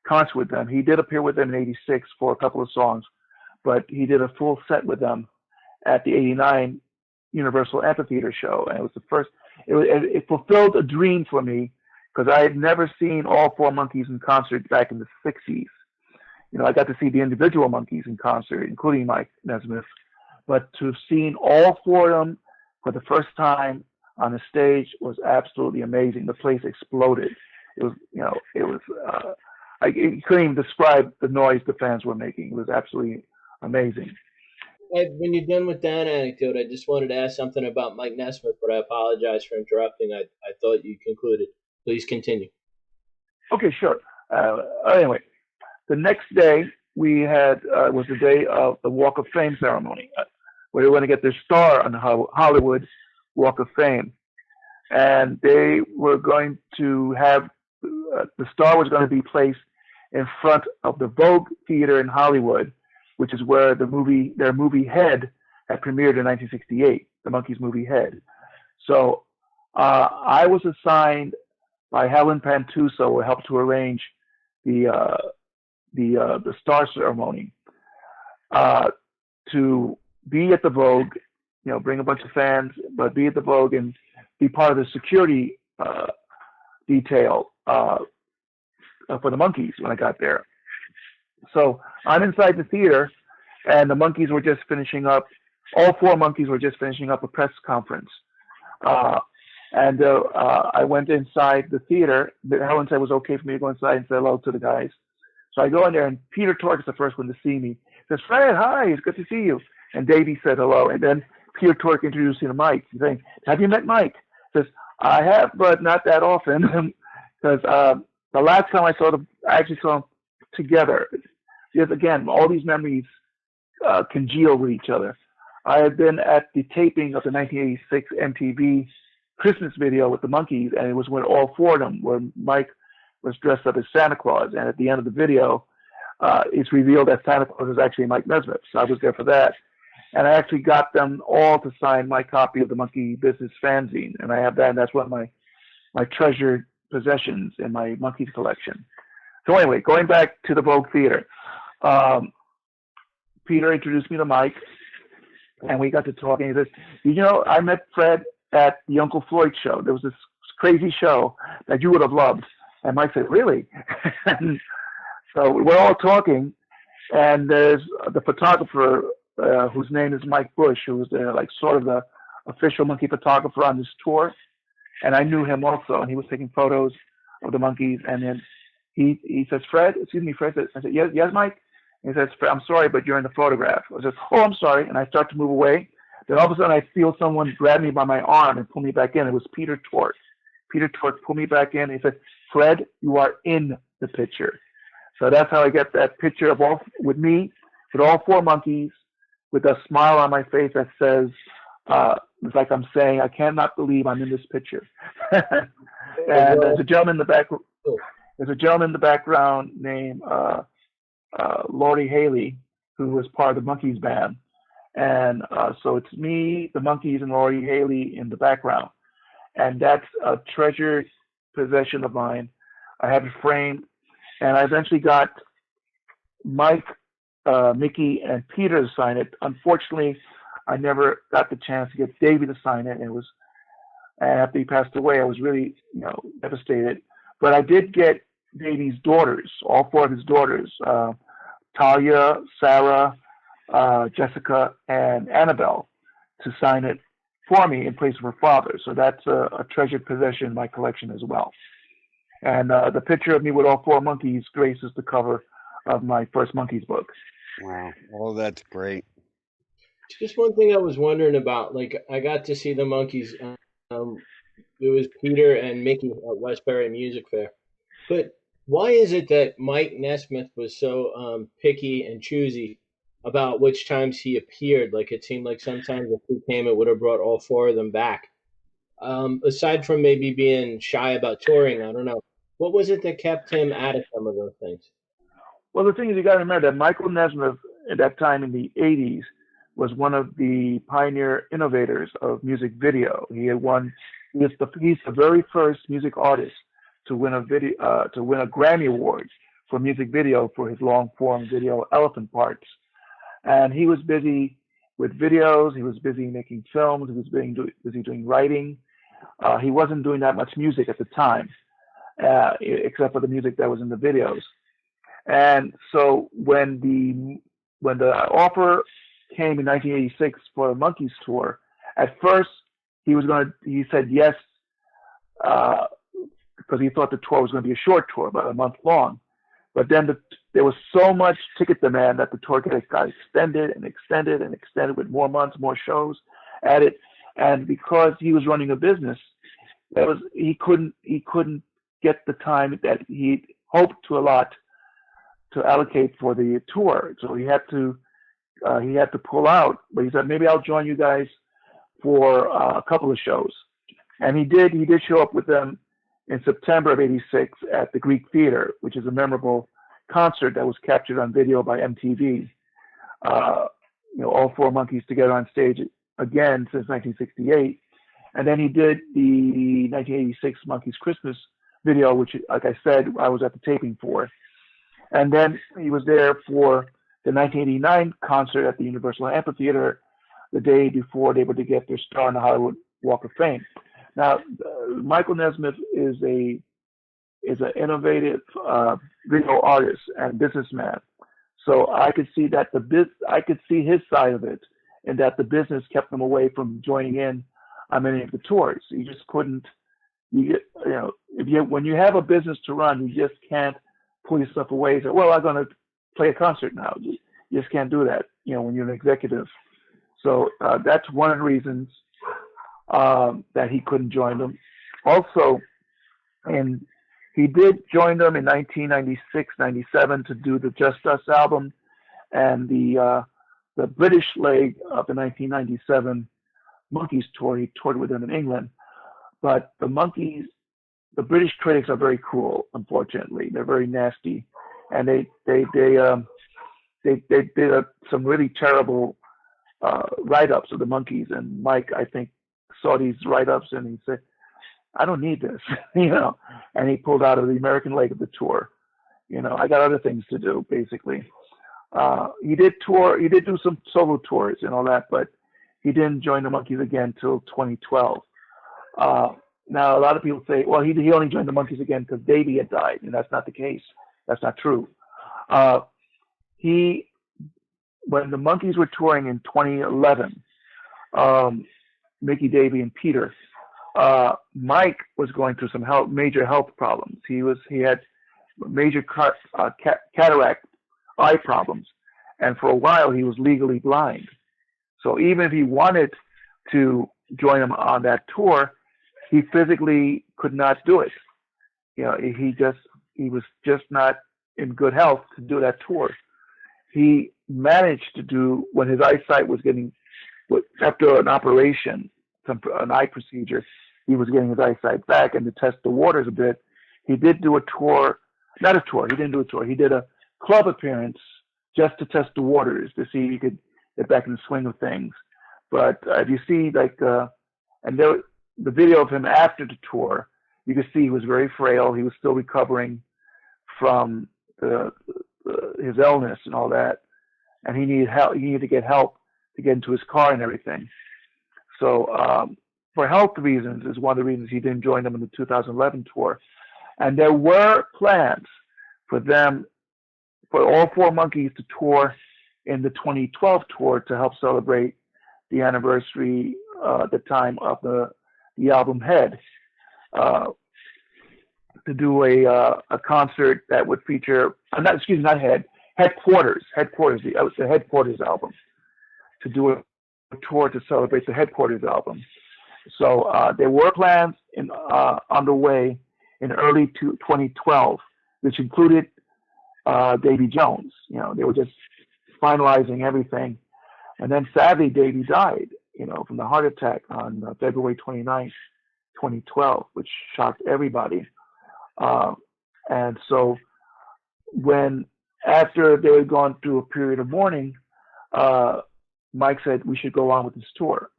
concert with them. He did appear with them in '86 for a couple of songs, but he did a full set with them at the '89 Universal Amphitheater show, and it was the first. It fulfilled a dream for me, because I had never seen all four Monkees in concert back in the '60s. I got to see the individual Monkees in concert, including Mike Nesmith, but to have seen all four of them for the first time on the stage was absolutely amazing. The place exploded. It was, I couldn't even describe the noise the fans were making. It was absolutely amazing. When you're done with that anecdote, I just wanted to ask something about Mike Nesmith, but I apologize for interrupting. I thought you concluded. Please continue. Okay, sure. Anyway, the next day we had was the day of the Walk of Fame ceremony, where they were going to get their star on the Hollywood Walk of Fame, and they were going to have the star was going to be placed in front of the Vogue Theater in Hollywood, which is where their movie Head had premiered in 1968, the Monkees movie Head. So I was assigned by Helen Pantuso, who helped to arrange the star ceremony, to be at the Vogue, bring a bunch of fans, but be at the Vogue and be part of the security detail for the Monkees when I got there. So I'm inside the theater, and the Monkees were just finishing up. All four Monkees were just finishing up a press conference, and I went inside the theater. Helen said it was okay for me to go inside and say hello to the guys. So I go in there, and Peter Tork is the first one to see me. He says, "Fred, hi, it's good to see you." And Davy said hello, and then Peter Tork introduced me to Mike. He's saying, "Have you met Mike?" He says, "I have, but not that often," because The last time I saw them, I actually saw them together. Yes, again, all these memories congeal with each other. I had been at the taping of the 1986 MTV Christmas video with the Monkees, and it was with all four of them, where Mike was dressed up as Santa Claus. And at the end of the video, it's revealed that Santa Claus is actually Mike Nesmith. So I was there for that. And I actually got them all to sign my copy of the Monkey Business Fanzine. And I have that, and that's one of my treasured possessions in my Monkees collection. So anyway, going back to the Vogue Theater. Peter introduced me to Mike, and we got to talking. He says, you know, I met Fred at the Uncle Floyd show. There was this crazy show that you would have loved. And Mike said, really? And so we're all talking, and there's the photographer whose name is Mike Bush, who was like sort of the official monkey photographer on this tour. And I knew him also, and he was taking photos of the Monkees. And then he says, Fred, excuse me, Fred. I said, yes, Mike. He says, I'm sorry, but you're in the photograph. I said, oh, I'm sorry. And I start to move away. Then all of a sudden I feel someone grab me by my arm and pull me back in. It was Peter Tork. Peter Tork pulled me back in. He said, Fred, you are in the picture. So that's how I get that picture of all with me, with all four Monkees, with a smile on my face that says, it's like I'm saying, I cannot believe I'm in this picture. And there's a gentleman in the back. There's a gentleman in the background named Laurie Haley, who was part of the Monkees band. And so it's me, the Monkees, and Laurie Haley in the background. And that's a treasured possession of mine. I have it framed. And I eventually got Mike, Mickey, and Peter to sign it. Unfortunately, I never got the chance to get Davy to sign it. And after he passed away, I was really, devastated. But I did get Davy's daughters, all four of his daughters, Talia, Sarah, Jessica, and Annabelle, to sign it for me in place of her father. So that's a treasured possession in my collection as well. And the picture of me with all four Monkees graces the cover of my first Monkees book. Wow. Well, that's great. Just one thing I was wondering about, like, I got to see the Monkees. It was Peter and Mickey at Westbury Music Fair. But why is it that Mike Nesmith was so picky and choosy about which times he appeared? Like, it seemed like sometimes if he came, it would have brought all four of them back. Aside from maybe being shy about touring, I don't know. What was it that kept him out of some of those things? Well, the thing is, you got to remember that Michael Nesmith at that time in the 80s was one of the pioneer innovators of music video. He's the very first music artist to win a Grammy Award for music video for his long form video Elephant Parts. And he was busy with videos. He was busy making films. He was busy doing writing. He wasn't doing that much music at the time, except for the music that was in the videos. And so when the offer came in 1986 for the Monkees tour, at first he said yes because he thought the tour was going to be a short tour, about a month long. But then there was so much ticket demand that the tour got extended and extended and extended with more months, more shows added. And because he was running a business, he couldn't get the time that he hoped to allot to allocate for the tour. So he had to pull out. But he said, maybe I'll join you guys for a couple of shows. And he did show up with them in September of '86 at the Greek Theater, which is a memorable concert that was captured on video by MTV. All four Monkees together on stage again since 1968. And then he did the 1986 Monkees Christmas video, which, like I said, I was at the taping for. And then he was there for the 1989 concert at the Universal Amphitheater the day before they were to get their star on the Hollywood Walk of Fame. Now, Michael Nesmith is an innovative video artist and businessman. So I could see that I could see his side of it, and that the business kept him away from joining in on many of the tours. You just couldn't. When you have a business to run, you just can't pull yourself away and say, well, I'm going to play a concert now. You just can't do that, when you're an executive. So that's one of the reasons that he couldn't join them. Also, in He did join them in 1996, 97 to do the Just Us album, and the British leg of the 1997 Monkees tour. He toured with them in England. But the Monkees, the British critics are very cruel. Unfortunately, they're very nasty, and they did some really terrible write-ups of the Monkees. And Mike, I think, saw these write-ups and he said, "I don't need this," and he pulled out of the American leg of the tour. I got other things to do, basically. He did do some solo tours and all that, but he didn't join the Monkees again until 2012. Now, a lot of people say, well, he only joined the Monkees again because Davy had died, and that's not the case. That's not true. When the Monkees were touring in 2011, Mickey, Davy, and Peter, Mike was going through some major health problems. He had major cataract eye problems, and for a while he was legally blind. So even if he wanted to join him on that tour, he physically could not do it. He was just not in good health to do that tour. He managed to do, when his eyesight was getting, after an operation, an eye procedure, he was getting his eyesight back, and to test the waters a bit, he did do a tour, not a tour, he didn't do a tour, he did a club appearance just to test the waters, to see if he could get back in the swing of things. But if you see, the video of him after the tour, you can see he was very frail. He was still recovering from his illness and all that, and he needed help. He needed to get help to get into his car and everything. So for health reasons is one of the reasons he didn't join them in the 2011 tour. And there were plans for all four Monkees to tour in the 2012 tour to help celebrate the anniversary at the time of the album Head, to do a concert that would feature, Headquarters, the Headquarters album, to do a tour to celebrate the Headquarters album. So there were plans underway in early 2012, which included Davy Jones. They were just finalizing everything. And then sadly, Davy died, from the heart attack on February 29th, 2012, which shocked everybody. And so after they had gone through a period of mourning, Mike said we should go on with this tour.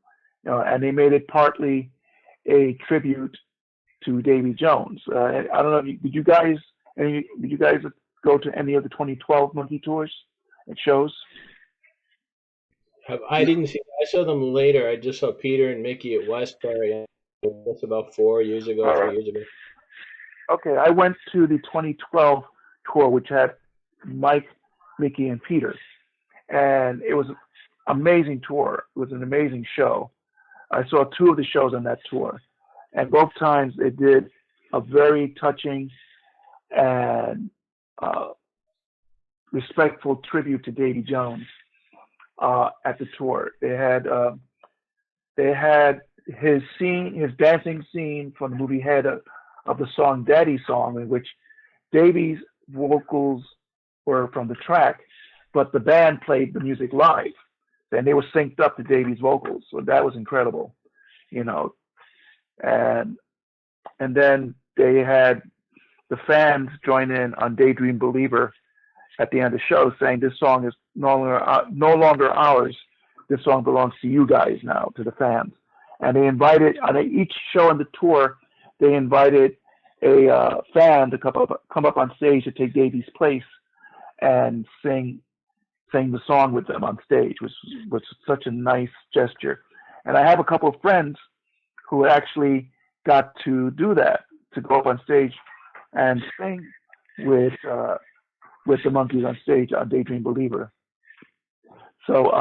And they made it partly a tribute to Davy Jones. I don't know, did you guys go to any of the 2012 Monkee tours and shows? I didn't see. I saw them later. I just saw Peter and Mickey at Westbury. That's about 4 years ago, 3 years ago. Okay, I went to the 2012 tour, which had Mike, Mickey, and Peter, and it was an amazing tour. It was an amazing show. I saw 2 of the shows on that tour, and both times they did a very touching and respectful tribute to Davy Jones at the tour. They had his dancing scene from the movie Head of the song Daddy Song, in which Davy's vocals were from the track, but the band played the music live, and they were synced up to Davy's vocals. So that was incredible, and then they had the fans join in on Daydream Believer at the end of the show, saying this song is no longer ours. This song belongs to you guys now, to the fans. And they invited, on each show on the tour, they invited a fan to come up on stage to take Davy's place and sing the song with them on stage, which was such a nice gesture. And I have a couple of friends who actually got to do that, to go up on stage and sing with the Monkees on stage on Daydream Believer. So,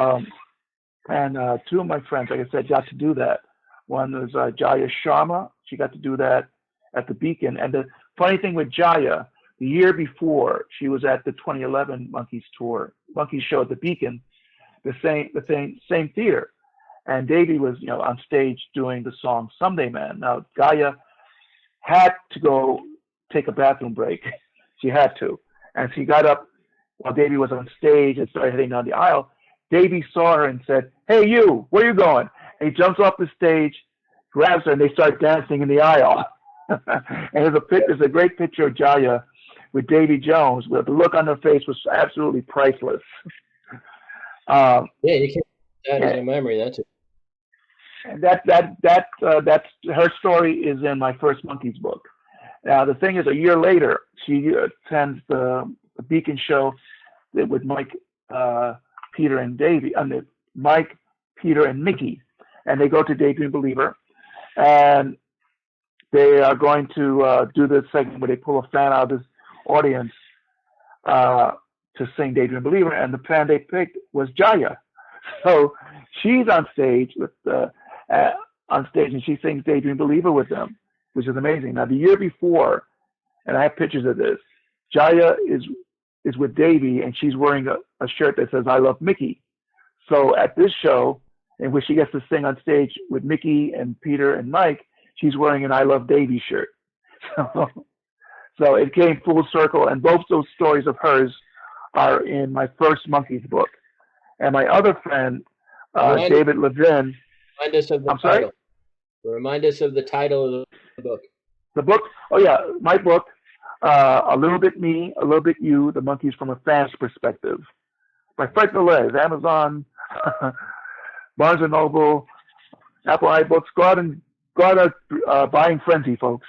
and 2 of my friends, like I said, got to do that. One was Jaya Sharma. She got to do that at the Beacon. And the funny thing with Jaya, the year before, she was at the 2011 Monkees tour, Monkees show at the Beacon, the same theater. And Davy was, on stage doing the song Someday Man. Now, Gaia had to go take a bathroom break. She had to. And she got up while Davy was on stage and started heading down the aisle. Davy saw her and said, "Hey, you, where you going?" And he jumps off the stage, grabs her, and they start dancing in the aisle. And there's a great picture of Jaya with Davy Jones, where the look on her face was absolutely priceless. Yeah, you can't that as a memory. That's it. And that's her story is in my first Monkees book. Now the thing is, a year later, she attends the Beacon show with Mike, Peter, and Davy. Mike, Peter, and Mickey, and they go to Daydream Believer, and they are going to do this segment where they pull a fan out of this audience to sing Daydream Believer, and the fan they picked was Jaya. So she's on stage and she sings Daydream Believer with them, which is amazing. Now the year before, and I have pictures of this, Jaya is with Davy, and she's wearing a shirt that says "I love Mickey." So at this show, in which she gets to sing on stage with Mickey and Peter and Mike, she's wearing an "I love Davy" shirt. So it came full circle, and both those stories of hers are in my first Monkees book. And my other friend, David Levin. Remind us of the I'm title. sorry? Remind us of the title of the book. The book? Oh, yeah, my book, A Little Bit Me, A Little Bit You, The Monkees from a Fan's Perspective, by Fred Velez, Amazon, Barnes & Noble, Apple iBooks. Go out a buying frenzy, folks.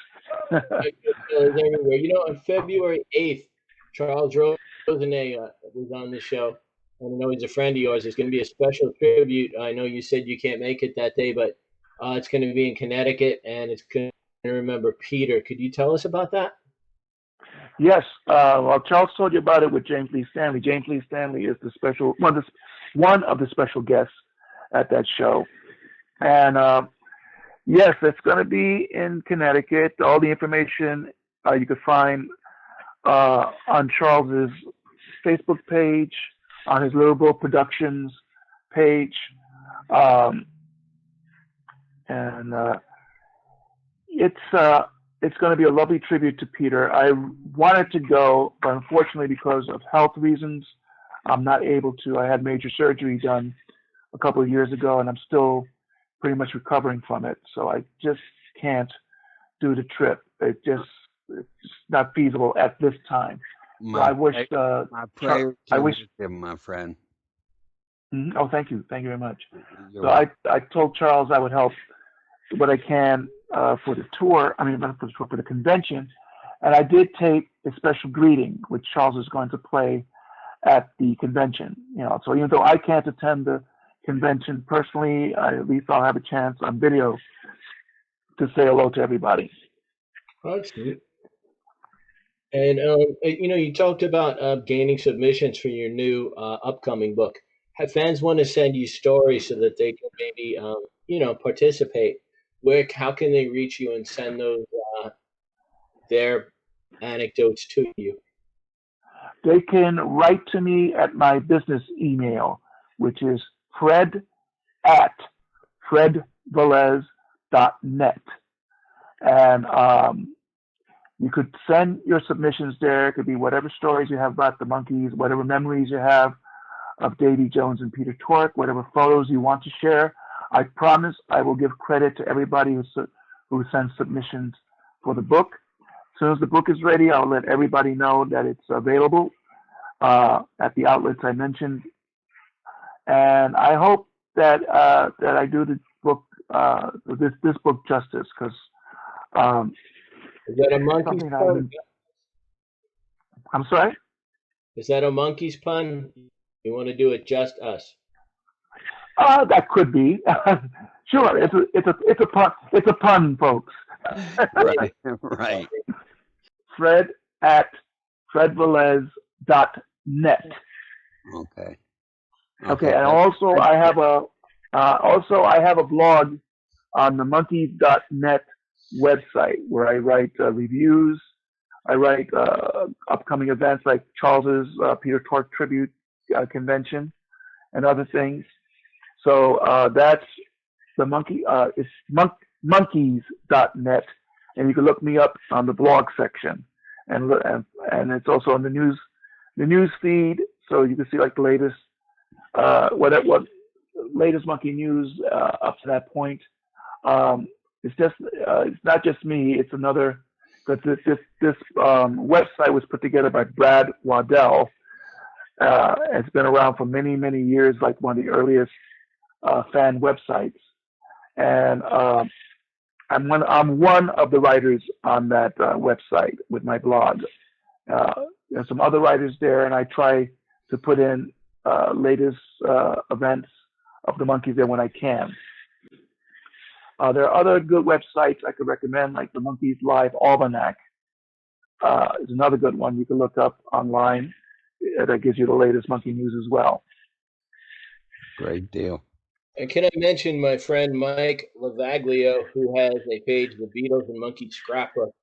Everywhere. You know, on February 8th, Charles Rosenet was on the show. I know he's a friend of yours. There's going to be a special tribute. I know you said you can't make it that day, but it's going to be in Connecticut, and it's going to remember Peter. Could you tell us about that? Yes. Well, Charles told you about it with James Lee Stanley. James Lee Stanley is the special one of the special guests at that show. And yes, it's going to be in Connecticut. All the information you could find on Charles's Facebook page, on his Little Bull Productions page, and it's going to be a lovely tribute to Peter. I wanted to go, but unfortunately, because of health reasons, I'm not able to. I had major surgery done a couple of years ago, and I'm still pretty much recovering from it. So I just can't do the trip. It's not feasible at this time. My prayer I wish him, my friend. Oh, thank you very much. You're So I told Charles I would help what I can for the tour. I mean, not for the tour, for the convention. And I did take a special greeting, which Charles is going to play at the convention. You know, so even though I can't attend the convention personally, at least I'll have a chance on video to say hello to everybody. Oh, that's neat. And you know, you talked about gaining submissions for your new upcoming book. Have fans want to send you stories so that they can maybe you know, participate? How can they reach you and send those their anecdotes to you? They can write to me at my business email, which is fred@fredvelez.net. And you could send your submissions there. It could be whatever stories you have about the Monkees, whatever memories you have of Davy Jones and Peter Tork, whatever photos you want to share. I promise I will give credit to everybody who sends submissions for the book. As soon as the book is ready, I'll let everybody know that it's available at the outlets I mentioned. And I hope that that I do the book, this book justice, because is that a Monkees pun? I'm sorry? Is that a Monkees pun? You want to do it just us? That could be. Sure, it's a pun. It's a pun, folks. Right, right. fred@fredvelez.net. Okay. Okay, and also I have a blog on the monkees.net website where I write reviews. I write upcoming events like Charles's Peter Tork tribute convention and other things. So that's the Monkees.net, and you can look me up on the blog section, and it's also on the news feed, so you can see like the latest what latest monkey news up to that point. It's not just me. It's another, because this website was put together by Brad Waddell. It's been around for many years, like one of the earliest fan websites, and I'm one of the writers on that website with my blog. There's some other writers there, and I try to put in latest events of the Monkees there when I can. There are other good websites I could recommend, like the Monkees Live Almanac is another good one you can look up online. That gives you the latest monkey news as well. Great deal. And can I mention my friend Mike Lavaglio, who has a page, The Beatles and Monkees Scrapbook,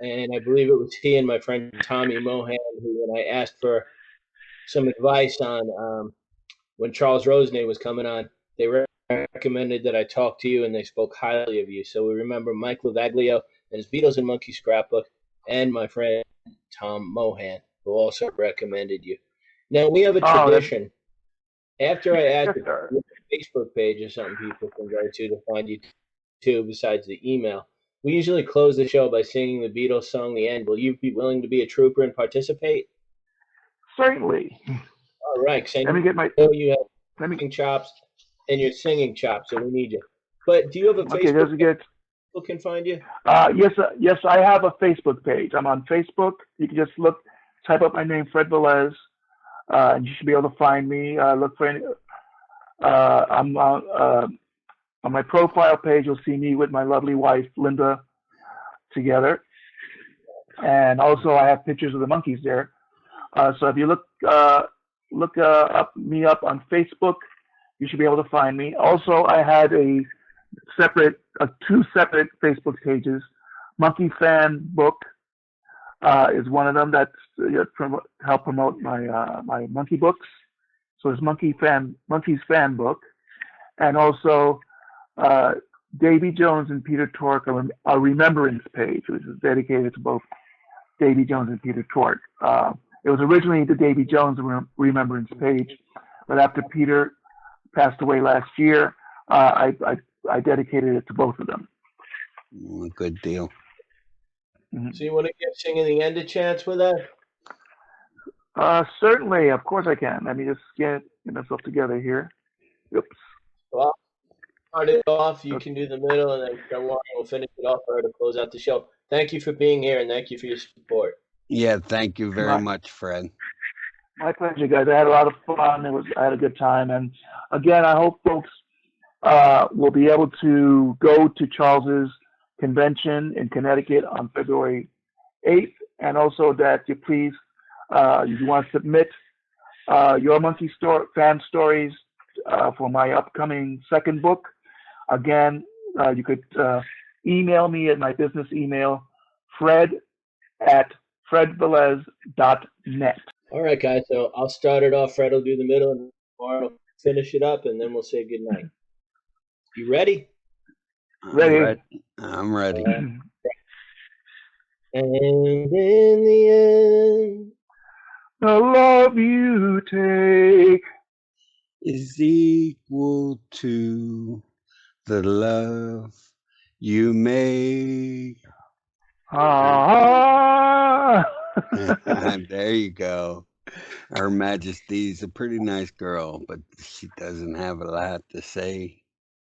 and I believe it was he and my friend Tommy Mohan who, when I asked for some advice on when Charles Rosenet was coming on, they recommended that I talk to you, and they spoke highly of you. So we remember Mike Lavaglio and his Beatles and Monkees Scrapbook, and my friend Tom Mohan, who also recommended you. Now, we have a tradition. After I ask a Facebook page or something people can go to find you too, besides the email, we usually close the show by singing the Beatles song, The End. Will you be willing to be a trooper and participate? Certainly. All right. Let me get my... You have singing chops and your singing chops, so we need you. But do you have a Facebook page people can find you? Yes, I have a Facebook page. I'm on Facebook. You can just type up my name, Fred Velez, and you should be able to find me. Look for any... I'm on my profile page. You'll see me with my lovely wife Linda together, and also I have pictures of the Monkees there. So if you look me up on Facebook, you should be able to find me. Also, I had two separate Facebook pages. Monkey Fan Book is one of them that's help promote my monkey books. So it's Monkees Fan Book, and also Davy Jones and Peter Tork a remembrance page, which is dedicated to both Davy Jones and Peter Tork. It was originally the Davy Jones remembrance page, but after Peter passed away last year, I dedicated it to both of them. Good deal. Mm-hmm. So you want to get singing The End a chance with us? Certainly, of course I can. Let me just get myself together here. Oops. Well, start it off. You can do the middle, and then we'll finish it off or to close out the show. Thank you for being here, and thank you for your support. Yeah, thank you very much, Fred. My pleasure, guys. I had a lot of fun. I had a good time, and again, I hope folks will be able to go to Charles's convention in Connecticut on February 8th, and also that you please, if you want to submit your monkey fan stories for my upcoming second book. Again, you could email me at my business email, fred@fredvelez.net. All right, guys. So I'll start it off. Fred will do the middle, and Mark will finish it up, and then we'll say goodnight. You ready? Ready. I'm ready. And in the end, the love you take is equal to the love you make. There you go. Her Majesty's a pretty nice girl, but she doesn't have a lot to say.